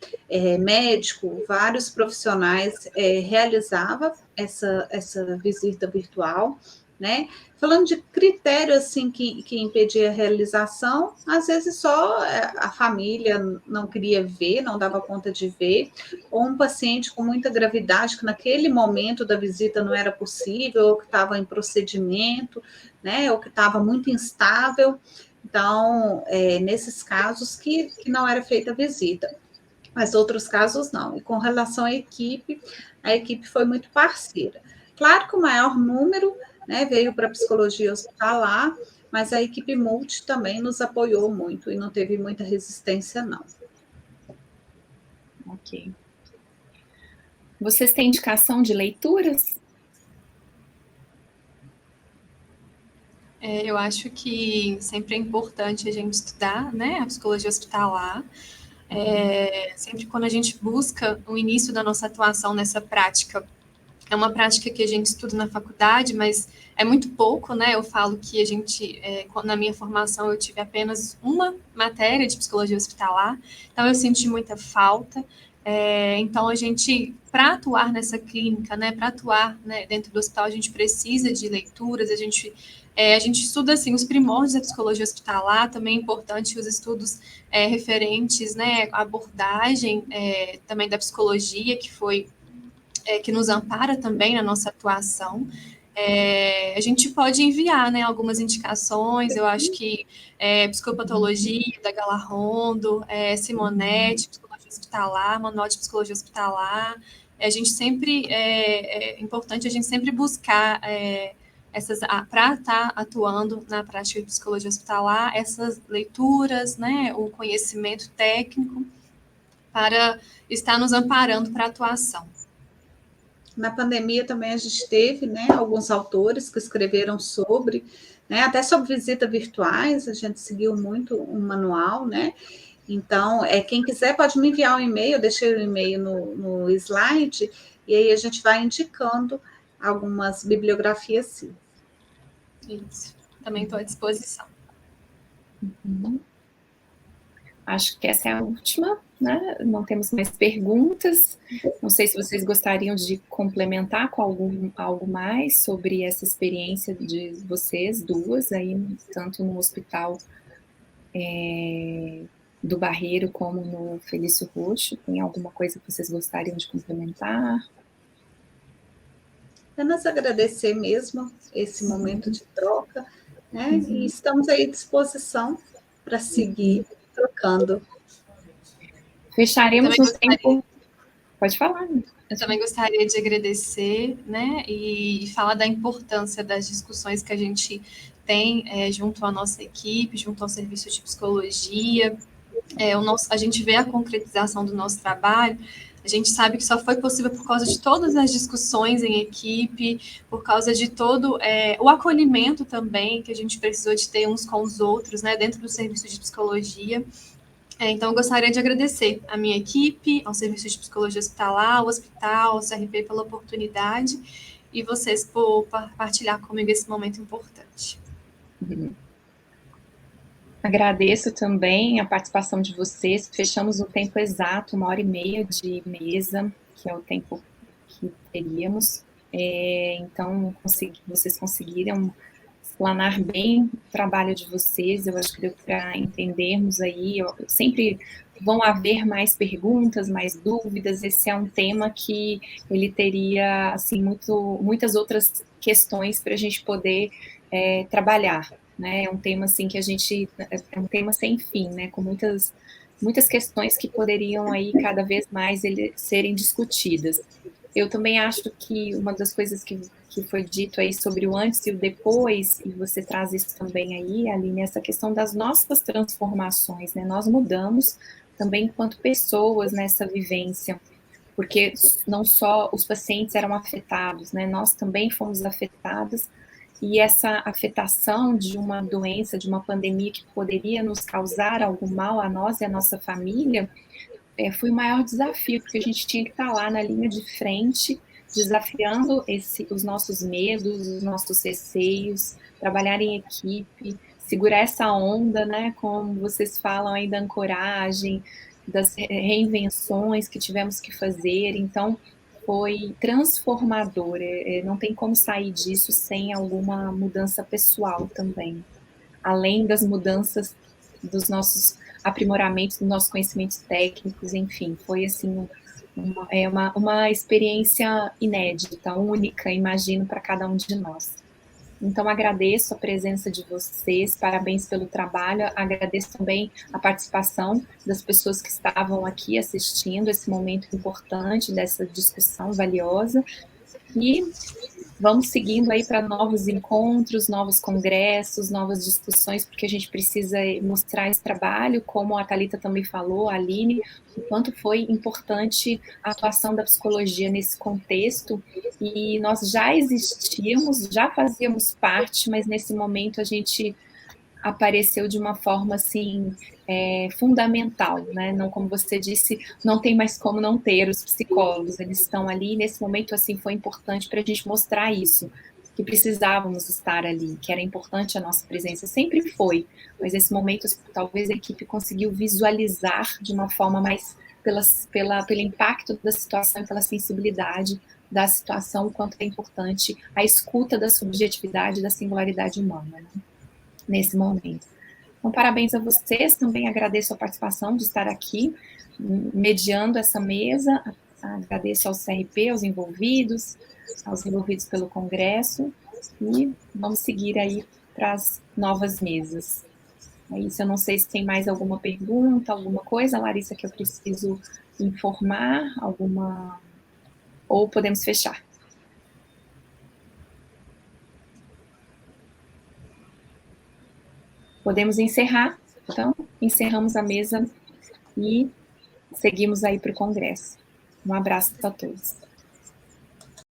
médico, vários profissionais realizavam essa visita virtual, né? Falando de critério assim que impedia a realização, às vezes só a família não queria ver, não dava conta de ver, ou um paciente com muita gravidade, que naquele momento da visita não era possível, ou que estava em procedimento, né, ou que estava muito instável. Então, nesses casos que não era feita a visita, mas outros casos não. E com relação à equipe, a equipe foi muito parceira. Claro que o maior número, né, veio para a psicologia hospitalar, mas a equipe multi também nos apoiou muito e não teve muita resistência, não. Ok. Vocês têm indicação de leituras? Eu acho que sempre é importante a gente estudar, né, a psicologia hospitalar. Sempre quando a gente busca o início da nossa atuação nessa prática, é uma prática que a gente estuda na faculdade, mas é muito pouco, né? Eu falo que a gente, na minha formação, eu tive apenas uma matéria de psicologia hospitalar, então eu senti muita falta. Então, a gente, para atuar nessa clínica, né, para atuar, né, dentro do hospital, a gente precisa de leituras, a gente estuda, assim, os primórdios da psicologia hospitalar, também é importante os estudos referentes, né, à abordagem também da psicologia, que nos ampara também na nossa atuação. A gente pode enviar, né, algumas indicações, eu acho que psicopatologia, da Galarrondo, Simonetti, psicologia hospitalar, manual de psicologia hospitalar, é importante a gente sempre buscar para estar atuando na prática de psicologia hospitalar, essas leituras, né, o conhecimento técnico, para estar nos amparando para a atuação. Na pandemia também a gente teve, né, alguns autores que escreveram sobre, né, até sobre visitas virtuais, a gente seguiu muito um manual, né? Então, quem quiser pode me enviar um e-mail, eu deixei o e-mail no slide, e aí a gente vai indicando algumas bibliografias, sim. Isso, também estou à disposição. Uhum. Acho que essa é a última, né? Não temos mais perguntas. Não sei se vocês gostariam de complementar com algo mais sobre essa experiência de vocês duas aí, tanto no hospital do Barreiro como no Felício Roxo. Tem alguma coisa que vocês gostariam de complementar? Apenas agradecer mesmo esse momento de troca, né? E estamos aí à disposição para seguir trocando. Fecharemos no tempo. Pode falar. Eu também gostaria de agradecer, né, e falar da importância das discussões que a gente tem junto à nossa equipe, junto ao serviço de psicologia. A gente vê a concretização do nosso trabalho, a gente sabe que só foi possível por causa de todas as discussões em equipe, por causa de todo o acolhimento também que a gente precisou de ter uns com os outros, né, dentro do serviço de psicologia. Então, eu gostaria de agradecer à minha equipe, ao Serviço de Psicologia Hospitalar, ao hospital, ao CRP pela oportunidade e vocês por partilhar comigo esse momento importante. Agradeço também a participação de vocês. Fechamos o tempo exato, 1h30 de mesa, que é o tempo que teríamos. Então, vocês conseguiram explanar bem o trabalho de vocês. Eu acho que deu para entendermos aí. Sempre vão haver mais perguntas, mais dúvidas. Esse é um tema que ele teria assim muitas outras questões para a gente poder trabalhar. Né? É um tema assim que é um tema sem fim, né? Com muitas questões que poderiam aí cada vez mais serem discutidas. Eu também acho que uma das coisas que foi dito aí sobre o antes e o depois, e você traz isso também aí, Aline, essa questão das nossas transformações, né? Nós mudamos também enquanto pessoas nessa vivência, porque não só os pacientes eram afetados, né? Nós também fomos afetados, e essa afetação de uma doença, de uma pandemia que poderia nos causar algum mal a nós e a nossa família, foi o maior desafio, porque a gente tinha que estar lá na linha de frente, desafiando os nossos medos, os nossos receios, trabalhar em equipe, segurar essa onda, né, como vocês falam aí da ancoragem, das reinvenções que tivemos que fazer, então foi transformador, não tem como sair disso sem alguma mudança pessoal também, além das mudanças dos nossos aprimoramentos, dos nossos conhecimentos técnicos, enfim, foi assim uma experiência inédita, única, imagino, para cada um de nós. Então, agradeço a presença de vocês, parabéns pelo trabalho, agradeço também a participação das pessoas que estavam aqui assistindo esse momento importante dessa discussão valiosa, e vamos seguindo aí para novos encontros, novos congressos, novas discussões, porque a gente precisa mostrar esse trabalho, como a Thalita também falou, a Aline, o quanto foi importante a atuação da psicologia nesse contexto, e nós já existíamos, já fazíamos parte, mas nesse momento a gente apareceu de uma forma, assim, fundamental, né? Não, como você disse, não tem mais como não ter os psicólogos, eles estão ali, nesse momento, assim, foi importante para a gente mostrar isso, que precisávamos estar ali, que era importante a nossa presença, sempre foi, mas nesse momento, talvez a equipe conseguiu visualizar de uma forma mais, pelo impacto da situação e pela sensibilidade da situação, o quanto é importante a escuta da subjetividade e da singularidade humana, né? Nesse momento. Então, parabéns a vocês, também agradeço a participação de estar aqui, mediando essa mesa, agradeço ao CRP, aos envolvidos pelo Congresso, e vamos seguir aí para as novas mesas. É isso, eu não sei se tem mais alguma pergunta, alguma coisa, Larissa, que eu preciso informar, ou podemos fechar. Podemos encerrar, então, encerramos a mesa e seguimos aí para o Congresso. Um abraço a todos.